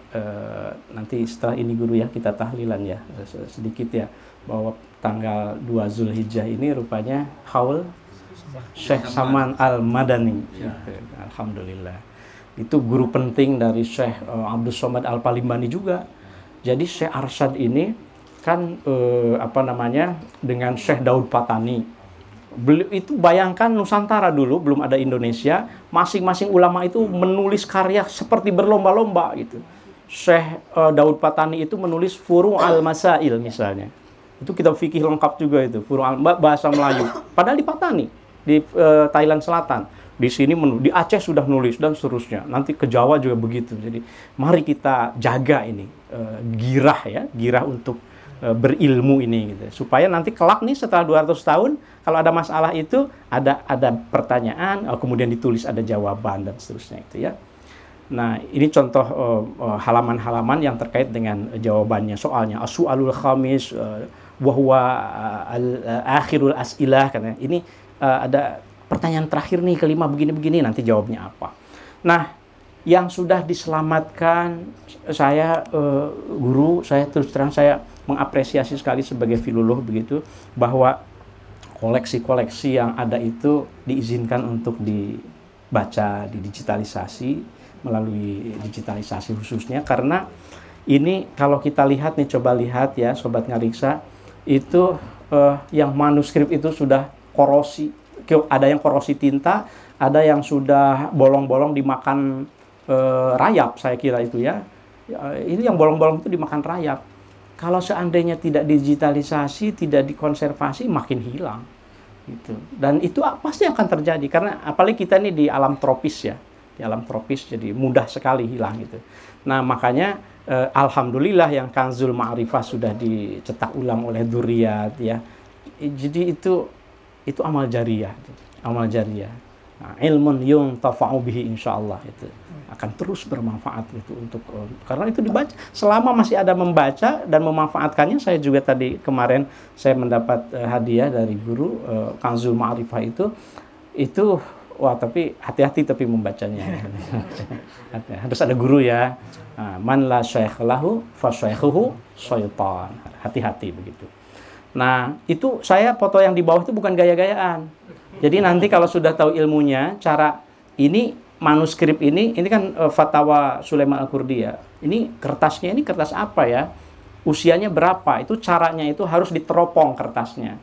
nanti setelah ini guru ya kita tahlilan ya sedikit ya, bahwa tanggal 2 Zulhijjah ini rupanya haul Syekh Saman Al-Madani. Ya. Alhamdulillah. Itu guru penting dari Syekh Abdul Somad Al-Palimbani juga. Jadi Syekh Arsyad ini kan dengan Syekh Daud Patani. Beliau itu bayangkan Nusantara dulu belum ada Indonesia, masing-masing ulama itu menulis karya seperti berlomba-lomba gitu. Syekh Daud Patani itu menulis Furu' al-Masail misalnya. Itu kitab fikih lengkap juga itu, bahasa Melayu. Padahal di Patani, di Thailand Selatan. Di sini di Aceh sudah nulis dan seterusnya. Nanti ke Jawa juga begitu. Jadi mari kita jaga ini girah untuk berilmu ini gitu. Supaya nanti kelak nih setelah 200 tahun kalau ada masalah itu ada pertanyaan, kemudian ditulis ada jawaban dan seterusnya itu ya. Nah, ini contoh halaman-halaman yang terkait dengan jawabannya. Soalnya as-su'alul khamis wa huwa akhirul as'ilah katanya. Ini ada pertanyaan terakhir nih, kelima begini-begini, nanti jawabnya apa. Nah, yang sudah diselamatkan saya guru, saya terus terang saya mengapresiasi sekali sebagai filolog begitu, bahwa koleksi-koleksi yang ada itu diizinkan untuk dibaca, didigitalisasi melalui digitalisasi khususnya, karena ini kalau kita lihat nih, coba lihat ya Sobat Ngariksa, itu yang manuskrip itu sudah korosi, ada yang korosi tinta, ada yang sudah bolong-bolong dimakan rayap, saya kira itu ya. Ini yang bolong-bolong itu dimakan rayap. Kalau seandainya tidak digitalisasi, tidak dikonservasi, makin hilang. Gitu. Dan itu pasti akan terjadi, karena apalagi kita ini di alam tropis ya. di alam tropis, jadi mudah sekali hilang gitu. Nah makanya alhamdulillah yang Kanzul Ma'rifah sudah dicetak ulang oleh Dzurriyat ya. Jadi itu amal jariyah, amal jariyah. Nah, ilmun yuntafa'u bihi insyaallah itu akan terus bermanfaat gitu untuk karena itu dibaca selama masih ada membaca dan memanfaatkannya. Saya juga tadi kemarin saya mendapat hadiah dari guru Kanzul Ma'rifah itu wah, tapi hati-hati tapi membacanya. Harus ada guru ya. Man la syaikh lahu fa syaikhuhu syaitan. Hati-hati begitu. Nah, itu saya foto yang di bawah itu bukan gaya-gayaan. Jadi nanti kalau sudah tahu ilmunya, cara ini manuskrip ini kan Fatwa Sulaiman Al-Qurdi ya. Ini kertasnya ini kertas apa ya? Usianya berapa? Itu caranya itu harus diteropong kertasnya.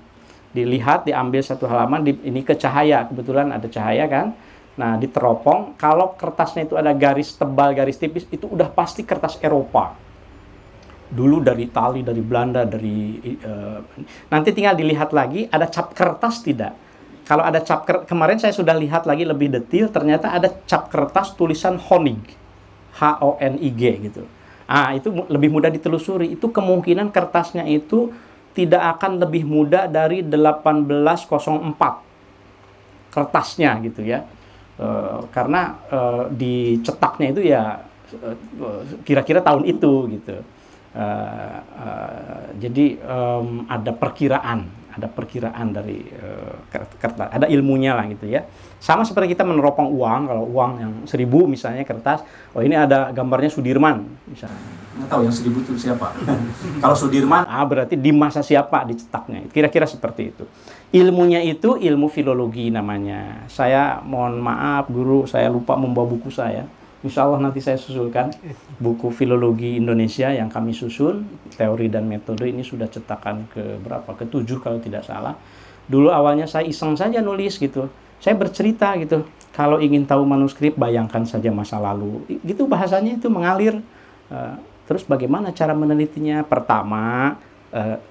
Dilihat, diambil satu halaman, ini ke cahaya. Kebetulan ada cahaya kan. Nah, diteropong. Kalau kertasnya itu ada garis tebal, garis tipis, itu udah pasti kertas Eropa. Dulu dari Itali, dari Belanda, nanti tinggal dilihat lagi ada cap kertas tidak. Kalau ada cap kertas, kemarin saya sudah lihat lagi lebih detail, ternyata ada cap kertas tulisan Honig, H-O-N-I-G gitu. Itu lebih mudah ditelusuri. Itu kemungkinan kertasnya itu tidak akan lebih muda dari 1804 kertasnya gitu ya. Karena dicetaknya itu ya kira-kira tahun itu gitu. Jadi ada perkiraan dari kertas, ada ilmunya lah gitu ya. Sama seperti kita meneropong uang, kalau uang yang 1000 misalnya kertas, ini ada gambarnya Sudirman misalnya. Nggak tahu yang 1000 itu siapa. Kalau Sudirman, berarti di masa siapa dicetaknya. Kira-kira seperti itu. Ilmunya itu ilmu filologi namanya. Saya mohon maaf guru, saya lupa membawa buku saya. Insya Allah nanti saya susulkan buku filologi Indonesia yang kami susun, teori dan metode ini sudah cetakan ke-7 kalau tidak salah. Dulu awalnya saya iseng saja nulis gitu. Saya bercerita gitu. Kalau ingin tahu manuskrip, bayangkan saja masa lalu. Gitu bahasanya itu mengalir. Terus bagaimana cara menelitinya? Pertama,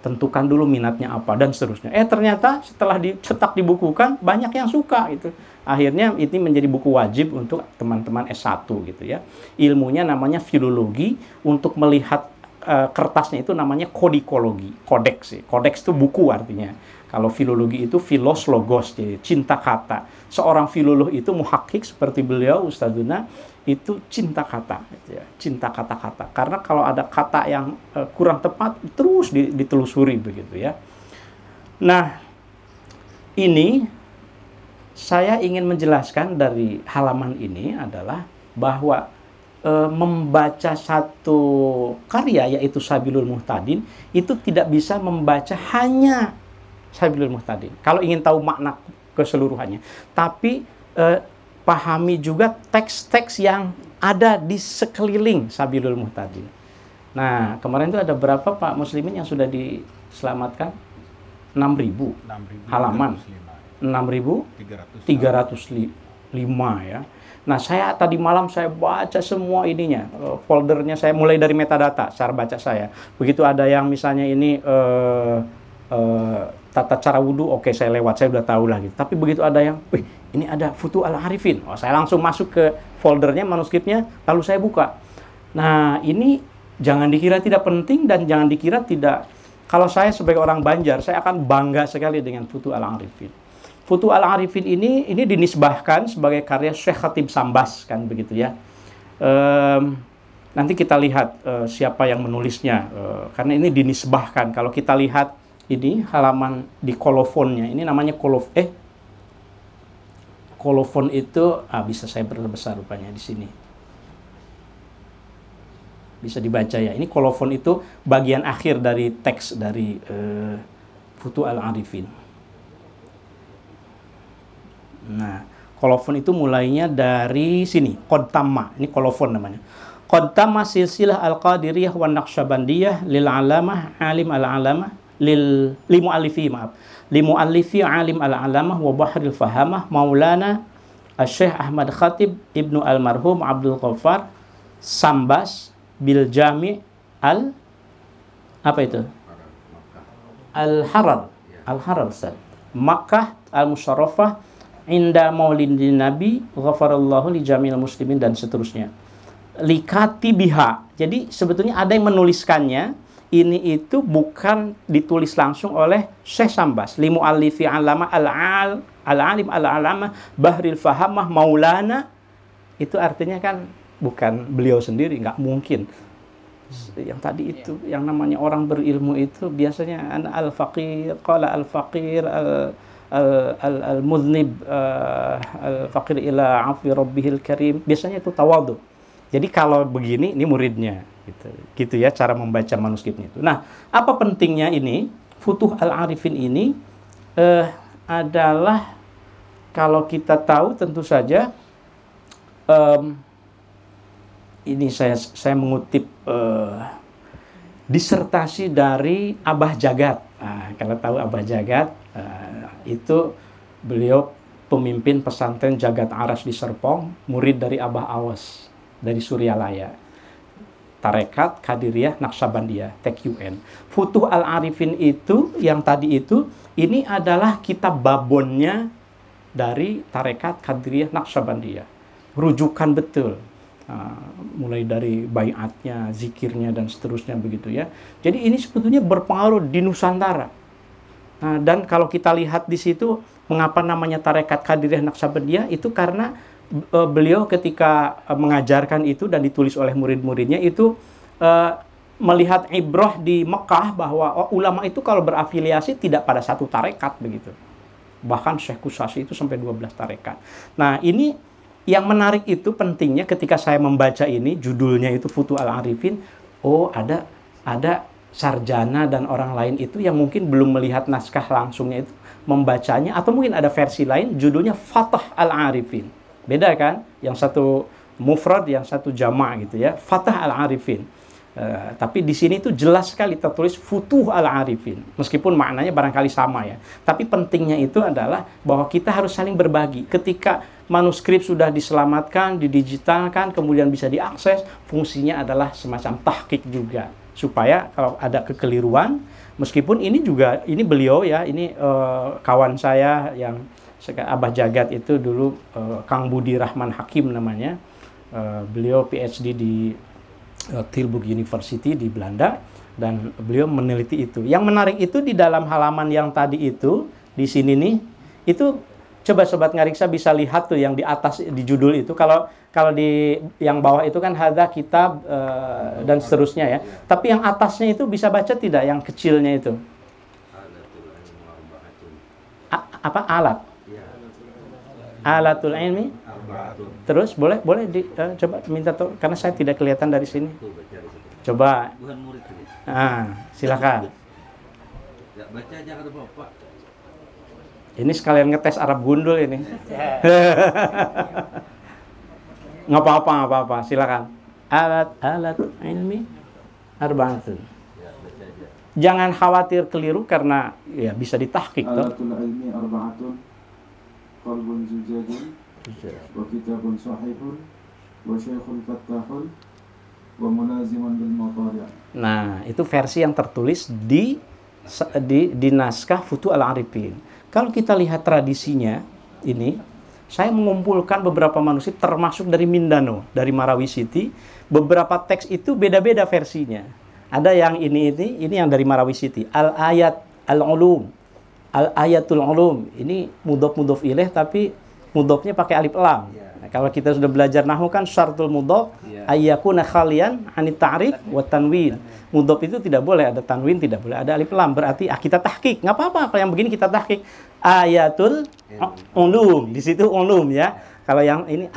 tentukan dulu minatnya apa dan seterusnya. Ternyata setelah dicetak dibukukan banyak yang suka gitu. Akhirnya ini menjadi buku wajib untuk teman-teman S1 gitu ya. Ilmunya namanya filologi, untuk melihat kertasnya itu namanya kodikologi, kodeks. Kodeks itu buku artinya. Kalau filologi itu filos logos, jadi cinta kata. Seorang filolog itu muhakkik seperti beliau Ustadzuna itu cinta kata, gitu ya. Cinta kata-kata. Karena kalau ada kata yang kurang tepat terus ditelusuri begitu ya. Nah, ini saya ingin menjelaskan dari halaman ini adalah bahwa membaca satu karya yaitu Sabilul Muhtadin itu tidak bisa membaca hanya Sabilul Muhtadin kalau ingin tahu makna keseluruhannya, tapi pahami juga teks-teks yang ada di sekeliling Sabilul Muhtadin. Nah, kemarin itu ada berapa Pak Muslimin yang sudah diselamatkan? 6.000 halaman. 6.305 ya. Nah, saya tadi malam saya baca semua ininya, foldernya saya mulai dari metadata, cara baca saya. Begitu ada yang misalnya ini tata cara wudhu, oke saya lewat, saya udah tahu lah gitu. Tapi begitu ada yang, ini ada Futuh Al-Arifin, saya langsung masuk ke foldernya, manuskripnya, lalu saya buka. Nah, ini jangan dikira tidak penting dan jangan dikira tidak. Kalau saya sebagai orang Banjar, saya akan bangga sekali dengan Futuh Al-Arifin. Futuh Al-Arifin ini dinisbahkan sebagai karya Syekh Khatib Sambas kan begitu ya. Nanti kita lihat siapa yang menulisnya, karena ini dinisbahkan. Kalau kita lihat ini halaman di kolofonnya, ini namanya kolofon itu bisa saya perbesar rupanya di sini. Bisa dibaca ya. Ini kolofon itu bagian akhir dari teks dari Futuh Al-Arifin. Nah, kolofon itu mulainya dari sini, Qad Tamma. Ini kolofon namanya. Qad Tamma silsilah Al-Qadiriyah wa Naqsyabandiyah lil alamah alim al-alamah li mu'allifi alim al-alamah wa bahril fahamah Maulana Syekh Ahmad Khatib Ibnu Almarhum Abdul Ghaffar Sambas bil Jami' Al-Harar Makkah Al-Musharrafah inda maulidin nabi ghafarallahu li jamil muslimin dan seterusnya. Likati biha. Jadi sebetulnya ada yang menuliskannya. Ini itu bukan ditulis langsung oleh Syekh Sambas. Li mu'allifi alama al-alim al-alama Bahril Fahamah Maulana. Itu artinya kan bukan beliau sendiri, nggak mungkin. Yang tadi itu, yang namanya orang berilmu itu biasanya al-faqir, qala al-faqir al-muznib al-faqir ila afi rabbihil karim. Biasanya itu tawadhu. Jadi kalau begini, ini muridnya. Gitu ya cara membaca manuskripnya itu. Nah, apa pentingnya ini? Futuh Al-Arifin ini adalah kalau kita tahu tentu saja ini saya mengutip disertasi dari Abah Jagat. Nah, kalau tahu Abah Jagat itu beliau pemimpin pesantren Jagat Aras di Serpong, murid dari Abah Awas dari Suryalaya. Tarekat Qadiriyah Naqsabandiyah TQN. Futuh Al-Arifin itu yang tadi itu ini adalah kitab babonnya dari Tarekat Qadiriyah Naqsabandiyah. Rujukan betul. Mulai dari baiatnya, zikirnya dan seterusnya begitu ya. Jadi ini sebetulnya berpengaruh di Nusantara. Dan kalau kita lihat di situ mengapa namanya Tarekat Qadiriyah Naqsabandiyah itu karena beliau ketika mengajarkan itu dan ditulis oleh murid-muridnya itu melihat ibrah di Mekah bahwa ulama itu kalau berafiliasi tidak pada satu tarekat begitu. Bahkan Syekh Kusasi itu sampai 12 tarekat. Nah, ini yang menarik itu pentingnya ketika saya membaca ini judulnya itu Futuh Al-Arifin. Oh, ada sarjana dan orang lain itu yang mungkin belum melihat naskah langsungnya itu membacanya atau mungkin ada versi lain judulnya Fathah Al-Arifin. Beda kan? Yang satu mufrad, yang satu jama' gitu ya. Fathah Al-Arifin. Tapi di sini itu jelas sekali tertulis Futuh Al-Arifin. Meskipun maknanya barangkali sama ya. Tapi pentingnya itu adalah bahwa kita harus saling berbagi. Ketika manuskrip sudah diselamatkan, didigitalkan, kemudian bisa diakses, fungsinya adalah semacam tahqiq juga. Supaya kalau ada kekeliruan, meskipun ini juga, ini beliau ya, ini kawan saya yang Abah Jagat itu dulu Kang Budi Rahman Hakim namanya. Beliau PhD di Tilburg University di Belanda dan beliau meneliti itu. Yang menarik itu di dalam halaman yang tadi itu di sini nih, itu coba Sobat Ngariksa bisa lihat tuh yang di atas di judul itu. Kalau di yang bawah itu kan hadza kitab dan seterusnya ya. Tapi yang atasnya itu bisa baca tidak yang kecilnya itu? Apa alat? Alatul ilmi. Terus boleh coba minta tuh karena saya tidak kelihatan dari sini. Coba. Silakan. Ya, baca aja kata Bapak. Ini sekalian ngetes Arab gundul ini. Nggak apa-apa. Silakan. Alat ilmi arba'atun. Jangan khawatir keliru karena ya bisa ditahqiq toh. Alatul ilmi arba'atun. Qalbun zujajun wa kitabun sahihun wa syekhun fattahun wa munazimun bil matari'. Nah, itu versi yang tertulis di naskah Futuh Al-Arifin. Kalau kita lihat tradisinya ini, saya mengumpulkan beberapa manuskrip termasuk dari Mindanao, dari Marawi City. Beberapa teks itu beda-beda versinya. Ada yang ini yang dari Marawi City. Al-Ayat Al-Ulum. Al-Ayatul Ulum. Ini mudhof ilaih tapi mudhofnya pakai alif lam. Nah, kalau kita sudah belajar nahwu kan syartul mudhof ayyakuna khalian anit ta'rif wa tanwin. Mudhof itu tidak boleh ada tanwin, tidak boleh ada alif lam. Berarti kita tahqiq. Enggak apa-apa kalau yang begini kita tahqiq. Ayatul Ulum. Di situ ulum ya. Kalau yang ini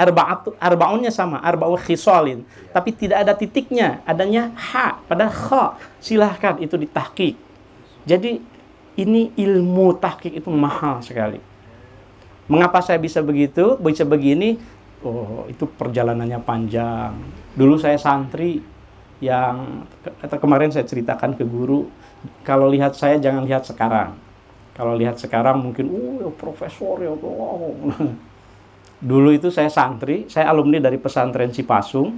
arbaunnya sama, arba'ul khisalin. Tapi tidak ada titiknya, adanya ha pada kha. Silahkan itu ditahqiq. Jadi ini ilmu tahqiq itu mahal sekali. Mengapa saya bisa begitu? Bisa begini? Oh, itu perjalanannya panjang. Dulu saya santri yang kemarin saya ceritakan ke guru, kalau lihat saya jangan lihat sekarang. Kalau lihat sekarang mungkin profesor ya. Wow. Dulu itu saya santri, saya alumni dari pesantren Cipasung,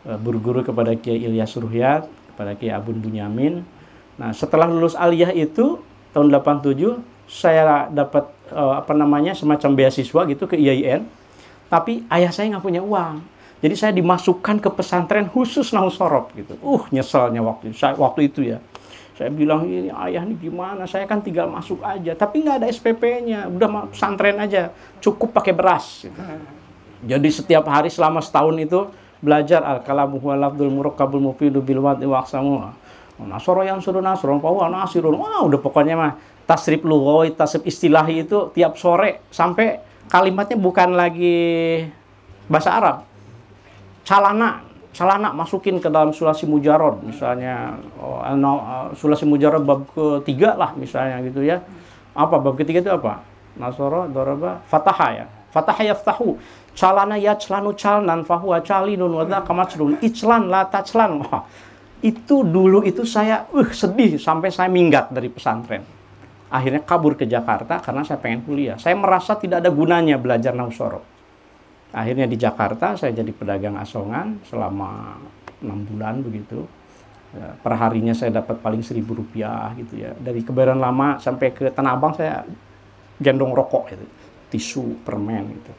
berguru kepada Kiai Ilyas Ruhyat, kepada Kiai Abun Bunyamin. Nah, setelah lulus aliyah itu tahun 87 saya dapat semacam beasiswa gitu ke IAIN, tapi ayah saya nggak punya uang. Jadi saya dimasukkan ke pesantren khusus Nahwu Shorof gitu. Nyeselnya waktu itu ya. Saya bilang, ini ayah nih gimana, saya kan tinggal masuk aja, tapi nggak ada SPP-nya, udah pesantren aja, cukup pakai beras. Gitu. Jadi setiap hari selama setahun itu belajar al-kalamu huwa lafdul murakkabul mufidu bil wad'i wa aqsamu. Nasoro yang suruh nasron, bahwa nasirun. Wah, udah pokoknya mah tasrif lughawi, tasrif istilahi itu tiap sore sampai kalimatnya bukan lagi bahasa Arab. Calana masukin ke dalam sulasi mujarrad, misalnya sulasi mujarrad bab ketiga lah misalnya gitu ya. Apa bab ketiga itu apa? Nasoro, doraba, fataha ya. Fataha yaftahu. Calana yaclanu calnan fahuwa calinun wa dzaka maclun. Iclan la taclan. Wah, itu dulu itu saya sedih sampai saya minggat dari pesantren. Akhirnya kabur ke Jakarta karena saya pengen kuliah. Saya merasa tidak ada gunanya belajar Nahwu Shorof. Akhirnya di Jakarta saya jadi pedagang asongan selama 6 bulan begitu. Ya, per harinya saya dapat paling 1.000 rupiah gitu ya. Dari Kebayoran Lama sampai ke Tanah Abang saya gendong rokok gitu. Tisu, permen gitu.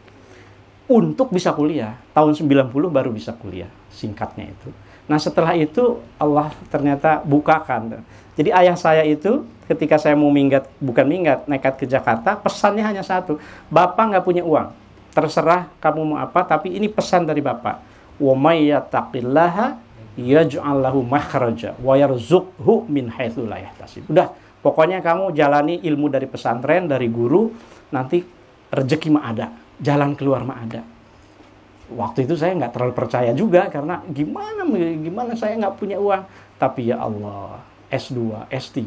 Untuk bisa kuliah. Tahun 90 baru bisa kuliah. Singkatnya itu. Nah setelah itu Allah ternyata bukakan. Jadi ayah saya itu ketika saya mau nekat ke Jakarta, pesannya hanya satu. Bapak nggak punya uang. Terserah kamu mau apa, tapi ini pesan dari Bapak. Wa may yattaqillaha yaj'al lahu makhraja wa yarzuqhu min haitsu la yahtasib. Udah, pokoknya kamu jalani ilmu dari pesantren, dari guru, nanti rezeki mah ada, jalan keluar mah ada. Waktu itu saya nggak terlalu percaya juga karena gimana saya nggak punya uang. Tapi ya Allah, S2, S3.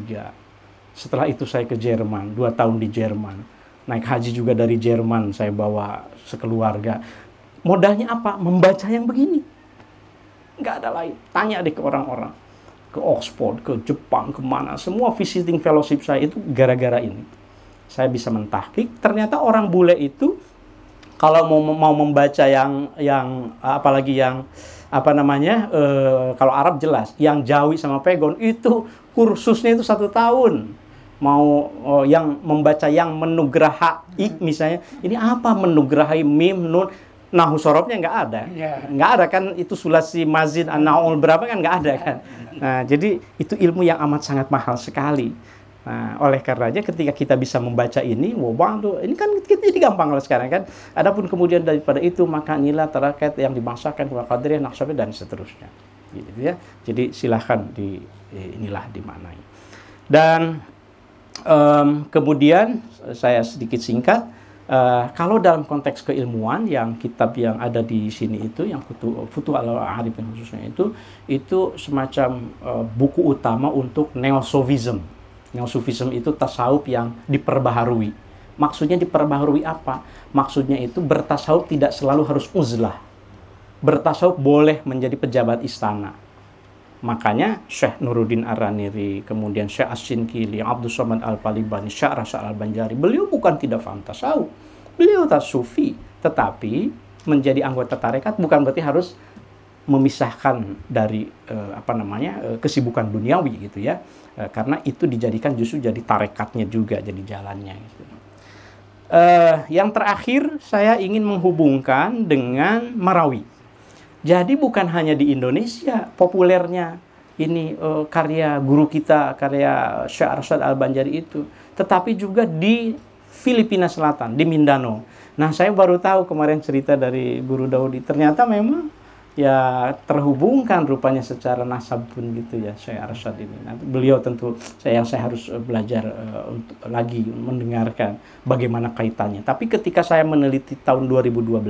Setelah itu saya ke Jerman, 2 tahun di Jerman. Naik haji juga dari Jerman, saya bawa sekeluarga. Modalnya apa? Membaca yang begini. Nggak ada lain. Tanya deh ke orang-orang. Ke Oxford, ke Jepang, kemana. Semua visiting fellowship saya itu gara-gara ini. Saya bisa mentahqiq. Ternyata orang bule itu, kalau mau membaca kalau Arab jelas. Yang Jawi sama Pegon itu kursusnya itu 1 tahun. Yang membaca yang menugraha misalnya, ini apa menugrahi mim nun, Nahwu Shorofnya nggak ada, nggak ada kan, itu sulasi mazid an-naul berapa kan nggak ada kan. Nah jadi itu ilmu yang amat sangat mahal sekali. Nah oleh karenanya ketika kita bisa membaca ini, ini kan jadi gampang kalau sekarang kan. Adapun kemudian daripada itu maka inilah terakat yang dibangsahkan wa qadiriyah naqsyabandiyah dan seterusnya, gitu ya. Jadi silahkan inilah dimaknai. Dan kemudian saya sedikit singkat, kalau dalam konteks keilmuan yang kitab yang ada di sini itu yang Futuh al-Arifin khususnya itu semacam buku utama untuk Neo-Sufism. Neo-Sufism itu tasawuf yang diperbaharui. Maksudnya diperbaharui apa? Maksudnya itu bertasawuf tidak selalu harus uzlah. Bertasawuf boleh menjadi pejabat istana. Makanya Syekh Nuruddin Ar-Raniri, kemudian Syekh As-Sinkili, Abdus Somad Al-Palibani, Syekh Rasa Al-Banjari, beliau bukan tidak faham tasawuf, beliau sufi, tetapi menjadi anggota tarekat bukan berarti harus memisahkan dari kesibukan duniawi gitu ya, karena itu dijadikan justru jadi tarekatnya juga, jadi jalannya gitu. Yang terakhir saya ingin menghubungkan dengan Marawi. Jadi bukan hanya di Indonesia populernya ini karya guru kita, karya Syekh Rasad Al-Banjari itu, tetapi juga di Filipina Selatan, di Mindanao. Nah, saya baru tahu kemarin cerita dari Guru Daudi, ternyata memang ya terhubungkan rupanya secara nasab pun gitu ya Syekh Rasad ini. Nanti beliau tentu saya harus belajar untuk lagi mendengarkan bagaimana kaitannya. Tapi ketika saya meneliti tahun 2012,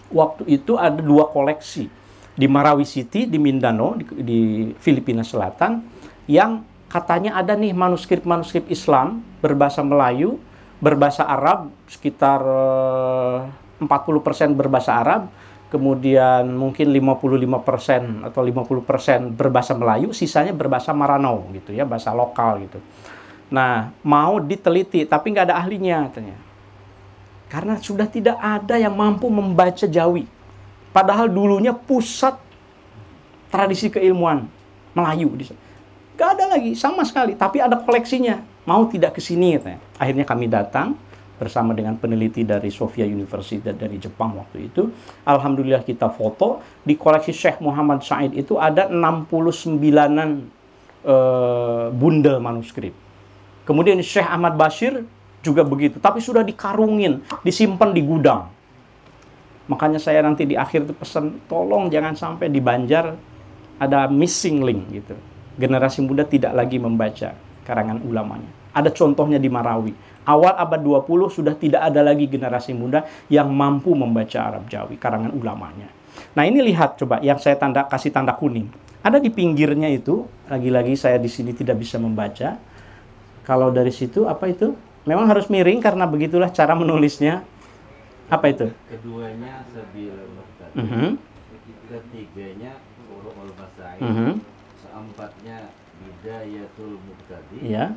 waktu itu ada 2 koleksi di Marawi City, di Mindanao, di Filipina Selatan, yang katanya ada nih manuskrip-manuskrip Islam berbahasa Melayu, berbahasa Arab, sekitar 40% berbahasa Arab, kemudian mungkin 55% atau 50% berbahasa Melayu, sisanya berbahasa Maranao gitu ya, bahasa lokal gitu. Nah, mau diteliti, tapi nggak ada ahlinya katanya. Karena sudah tidak ada yang mampu membaca Jawi. Padahal dulunya pusat tradisi keilmuan Melayu. Gak ada lagi, sama sekali. Tapi ada koleksinya. mau tidak ke sini katanya. Akhirnya kami datang bersama dengan peneliti dari Sofia University dari Jepang waktu itu. Alhamdulillah kita foto. Di koleksi Syekh Muhammad Said itu ada 69-an bundel manuskrip. Kemudian Syekh Ahmad Bashir juga begitu, tapi sudah dikarungin, disimpan di gudang. Makanya saya nanti di akhir itu pesan, tolong jangan sampai di Banjar ada missing link gitu. Generasi muda tidak lagi membaca karangan ulamanya. Ada contohnya di Marawi. Awal abad 20 sudah tidak ada lagi generasi muda yang mampu membaca Arab Jawi, karangan ulamanya. Nah ini lihat coba, yang saya kasih tanda kuning. Ada di pinggirnya itu, lagi-lagi saya di sini tidak bisa membaca. Kalau dari situ, apa itu? Memang harus miring karena begitulah cara menulisnya. Apa itu? Keduanya Sabil Muhtadi. Ketiganya Ulul Basaid. Keempatnya Bidayatul Muhtadi. Ya.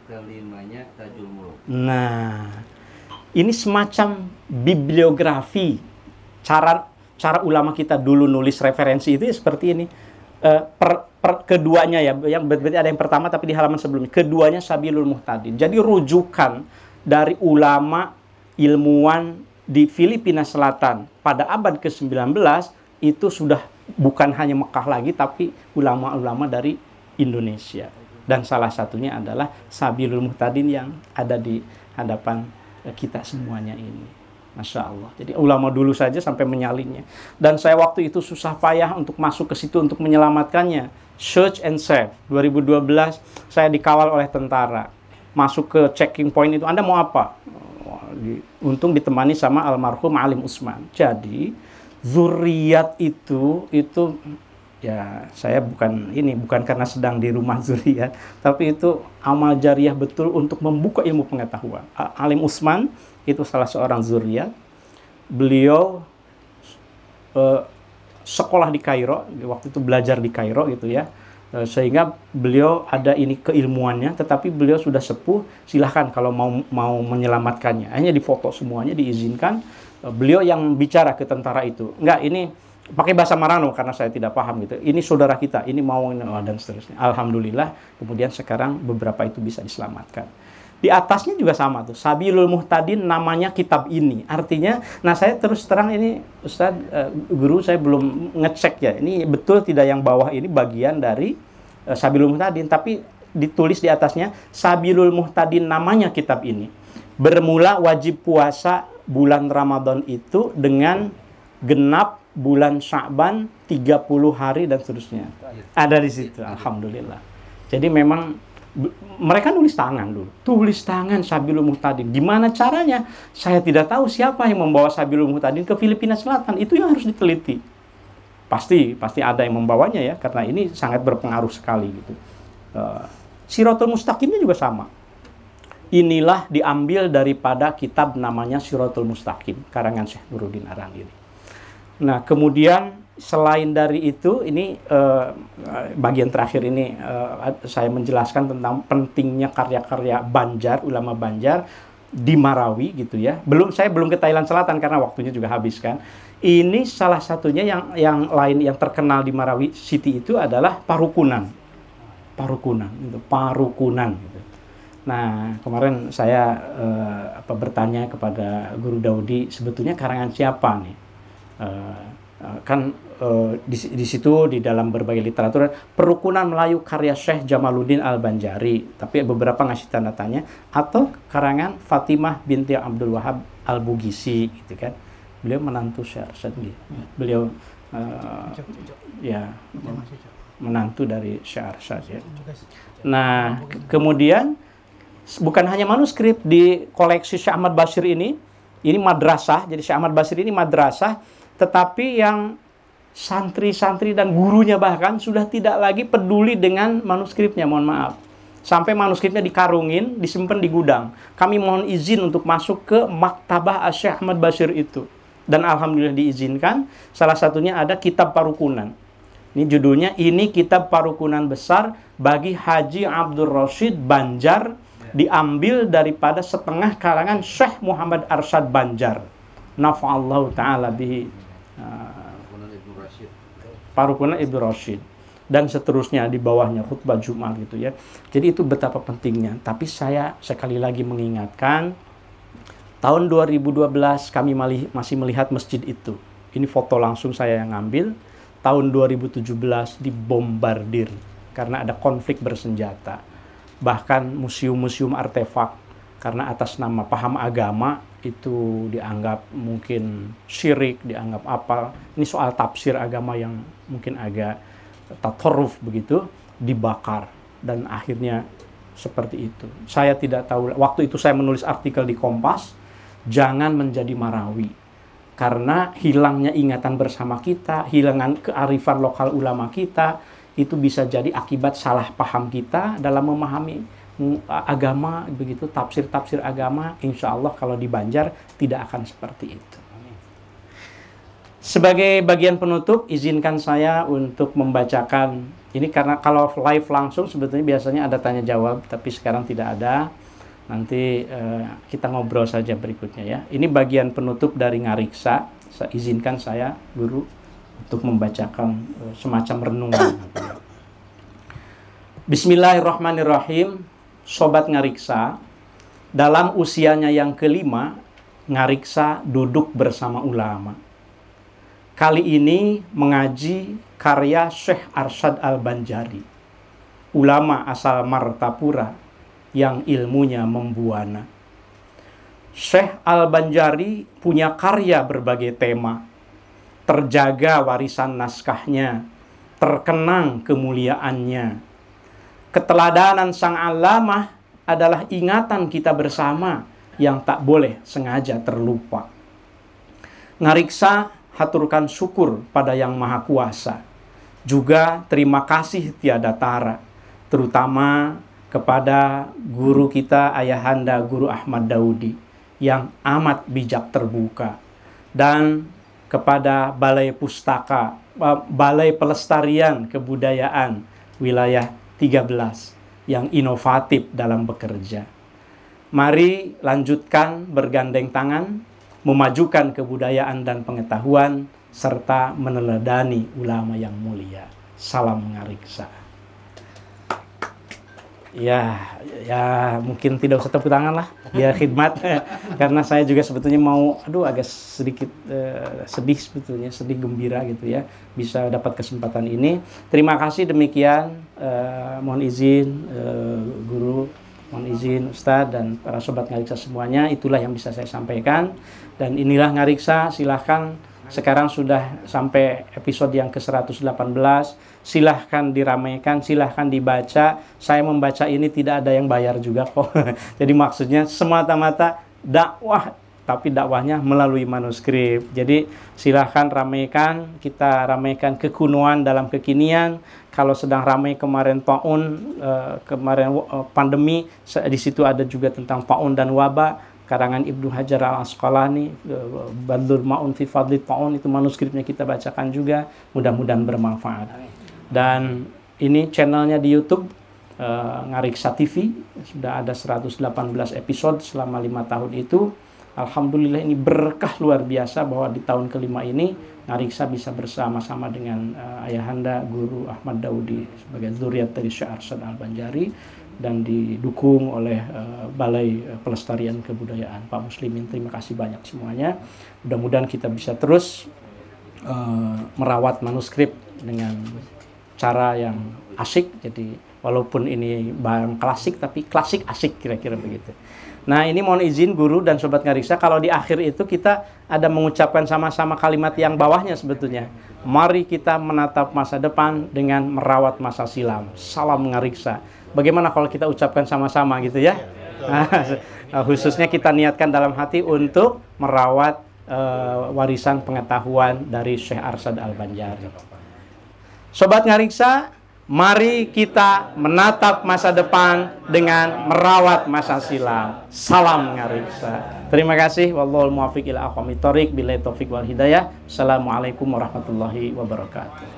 Kelimanya Tajul Muluk. Nah, ini semacam bibliografi cara ulama kita dulu nulis referensi itu seperti ini. Keduanya ya, yang berarti ada yang pertama tapi di halaman sebelumnya. Keduanya Sabilul Muhtadin. Jadi rujukan dari ulama ilmuwan di Filipina Selatan pada abad ke-19 itu sudah bukan hanya Mekah lagi tapi ulama-ulama dari Indonesia. Dan salah satunya adalah Sabilul Muhtadin yang ada di hadapan kita semuanya ini. Masya Allah. Jadi ulama dulu saja sampai menyalinnya. Dan saya waktu itu susah payah untuk masuk ke situ untuk menyelamatkannya. Search and save. 2012 saya dikawal oleh tentara. Masuk ke checking point itu, Anda mau apa? Untung ditemani sama almarhum Alim Usman. Jadi zuriat itu ya saya bukan karena sedang di rumah zuriat, tapi itu amal jariah betul untuk membuka ilmu pengetahuan. Alim Usman itu salah seorang zuriat. Beliau sekolah di Kairo, waktu itu belajar di Kairo gitu ya. Sehingga beliau ada ini keilmuannya, tetapi beliau sudah sepuh, silahkan kalau mau menyelamatkannya. Hanya difoto semuanya, diizinkan. Beliau yang bicara ke tentara itu. Enggak, ini pakai bahasa Marano karena saya tidak paham gitu. Ini saudara kita, ini mau dan seterusnya. Alhamdulillah, kemudian sekarang beberapa itu bisa diselamatkan. Di atasnya juga sama tuh, Sabilul Muhtadin namanya kitab ini. Artinya, nah saya terus terang ini, Ustadz, guru saya belum ngecek ya. Ini betul tidak yang bawah ini bagian dari Sabilul Muhtadin. Tapi ditulis di atasnya, Sabilul Muhtadin namanya kitab ini. Bermula wajib puasa bulan Ramadan itu dengan genap bulan Sya'ban 30 hari dan seterusnya. Ada di situ, alhamdulillah. Jadi memang mereka nulis tangan dulu. Tulis tangan Sabilul Muhtadin. Gimana caranya? Saya tidak tahu siapa yang membawa Sabilul Muhtadin ke Filipina Selatan. Itu yang harus diteliti. Pasti ada yang membawanya ya, karena ini sangat berpengaruh sekali gitu. Siratul Mustaqimnya juga sama. Inilah diambil daripada kitab namanya Siratul Mustaqim, karangan Syekh Nuruddin Ar-Rangiri. Nah, kemudian selain dari itu, ini bagian terakhir ini saya menjelaskan tentang pentingnya karya-karya Banjar, ulama Banjar di Marawi gitu ya. Saya belum ke Thailand Selatan karena waktunya juga habis kan. Ini salah satunya yang lain yang terkenal di Marawi City itu adalah Parukunan. Gitu. Nah, kemarin saya bertanya kepada Guru Daudi, sebetulnya karangan siapa nih? Di situ di dalam berbagai literatur Perukunan Melayu karya Syekh Jamaluddin Al-Banjari, tapi beberapa ngasih tanda tanya, atau karangan Fatimah binti Abdul Wahab Al-Bugisi gitu kan. Beliau menantu Syekh Arsyad. Beliau menantu dari Syekh Arsyad ya. Nah, kemudian bukan hanya manuskrip di koleksi Syekh Ahmad Bashir ini madrasah. Jadi Syekh Ahmad Bashir ini madrasah, tetapi yang santri-santri dan gurunya bahkan sudah tidak lagi peduli dengan manuskripnya, mohon maaf. Sampai manuskripnya dikarungin, disimpan di gudang. Kami mohon izin untuk masuk ke Maktabah Syekh Ahmad Bashir itu. Dan alhamdulillah diizinkan. Salah satunya ada Kitab Parukunan. Ini judulnya, ini Kitab Parukunan Besar bagi Haji Abdul Rashid Banjar, diambil daripada setengah karangan Syekh Muhammad Arsyad Banjar. Nafa'allahu ta'ala bihi. Parukunan Ibnu Rashid. dan seterusnya di bawahnya khutbah Jumat gitu ya. Jadi itu betapa pentingnya. Tapi saya sekali lagi mengingatkan, tahun 2012 kami masih melihat masjid itu. Ini foto langsung saya yang ngambil. Tahun 2017 dibombardir karena ada konflik bersenjata. Bahkan museum-museum artefak karena atas nama paham agama itu dianggap mungkin syirik, dianggap apa. Ini soal tafsir agama yang mungkin agak tatarruf begitu, dibakar dan akhirnya seperti itu. Saya tidak tahu, waktu itu saya menulis artikel di Kompas, jangan menjadi Marawi karena hilangnya ingatan bersama kita, hilangan kearifan lokal ulama kita, itu bisa jadi akibat salah paham kita dalam memahami agama begitu, tafsir agama. Insya Allah kalau di Banjar tidak akan seperti itu. Sebagai bagian penutup, izinkan saya untuk membacakan ini, karena kalau live langsung sebetulnya biasanya ada tanya jawab, tapi sekarang tidak ada. Nanti kita ngobrol saja berikutnya ya. Ini bagian penutup dari Ngariksa. Izinkan saya, guru, untuk membacakan semacam renungan. Bismillahirrahmanirrahim. Sobat Ngariksa, dalam usianya yang kelima, Ngariksa duduk bersama ulama. Kali ini mengaji karya Syekh Arsyad Al-Banjari, ulama asal Martapura yang ilmunya membuana. Syekh Al-Banjari punya karya berbagai tema, terjaga warisan naskahnya, terkenang kemuliaannya. Keteladanan sang alamah adalah ingatan kita bersama yang tak boleh sengaja terlupa. Ngariksa haturkan syukur pada Yang Maha Kuasa. Juga terima kasih tiada tara, terutama kepada guru kita Ayahanda Guru Ahmad Daudi yang amat bijak terbuka, dan kepada Balai Pustaka, Balai Pelestarian Kebudayaan wilayah 13 yang inovatif dalam bekerja. Mari lanjutkan bergandeng tangan, memajukan kebudayaan dan pengetahuan, serta meneladani ulama yang mulia. Salam Ngariksa. Ya mungkin tidak usah tepuk tangan lah, biar khidmat. Karena saya juga sebetulnya mau, agak sedikit sedih sebetulnya, sedih gembira gitu ya, bisa dapat kesempatan ini. Terima kasih, demikian. Mohon izin guru, mohon izin Ustadz dan para sobat Ngariksa semuanya. Itulah yang bisa saya sampaikan. Dan inilah Ngariksa, silahkan. Sekarang sudah sampai episode yang ke-118. Silahkan diramaikan, silahkan dibaca. Saya membaca ini tidak ada yang bayar juga kok. Jadi maksudnya semata-mata dakwah, tapi dakwahnya melalui manuskrip. Jadi silahkan ramaikan, kita ramaikan kekunuan dalam kekinian. Kalau sedang ramai kemarin pandemi, di situ ada juga tentang taun dan wabah. Karangan Ibnu Hajar Al-Asqalani, Badlul Ma'un fi Fadli Ta'un, itu manuskripnya kita bacakan juga. Mudah-mudahan bermanfaat. Dan ini channelnya di YouTube, Ngariksa TV, sudah ada 118 episode selama 5 tahun itu. Alhamdulillah, ini berkah luar biasa bahwa di tahun kelima ini Ngariksa bisa bersama-sama dengan Ayahanda Guru Ahmad Daudi sebagai zuriat dari Syekh Arsyad Al-Banjari, dan didukung oleh Balai Pelestarian Kebudayaan. Pak Muslimin, terima kasih banyak semuanya. Mudah-mudahan kita bisa terus merawat manuskrip dengan cara yang asyik. Jadi walaupun ini barang klasik, tapi klasik asyik, kira-kira begitu. Nah, ini mohon izin guru dan sobat Ngariksa, kalau di akhir itu kita ada mengucapkan sama-sama kalimat yang bawahnya sebetulnya. Mari kita menatap masa depan dengan merawat masa silam. Salam Ngariksa. Bagaimana kalau kita ucapkan sama-sama gitu ya? Khususnya kita niatkan dalam hati untuk merawat warisan pengetahuan dari Syekh Arsyad Al-Banjari. Sobat Ngariksa, mari kita menatap masa depan dengan merawat masa silam. Salam Ngariksa. Terima kasih. Wallahul muwaffiq ila aqwamit thoriq, billahi taufiq wal hidayah. Assalamualaikum warahmatullahi wabarakatuh.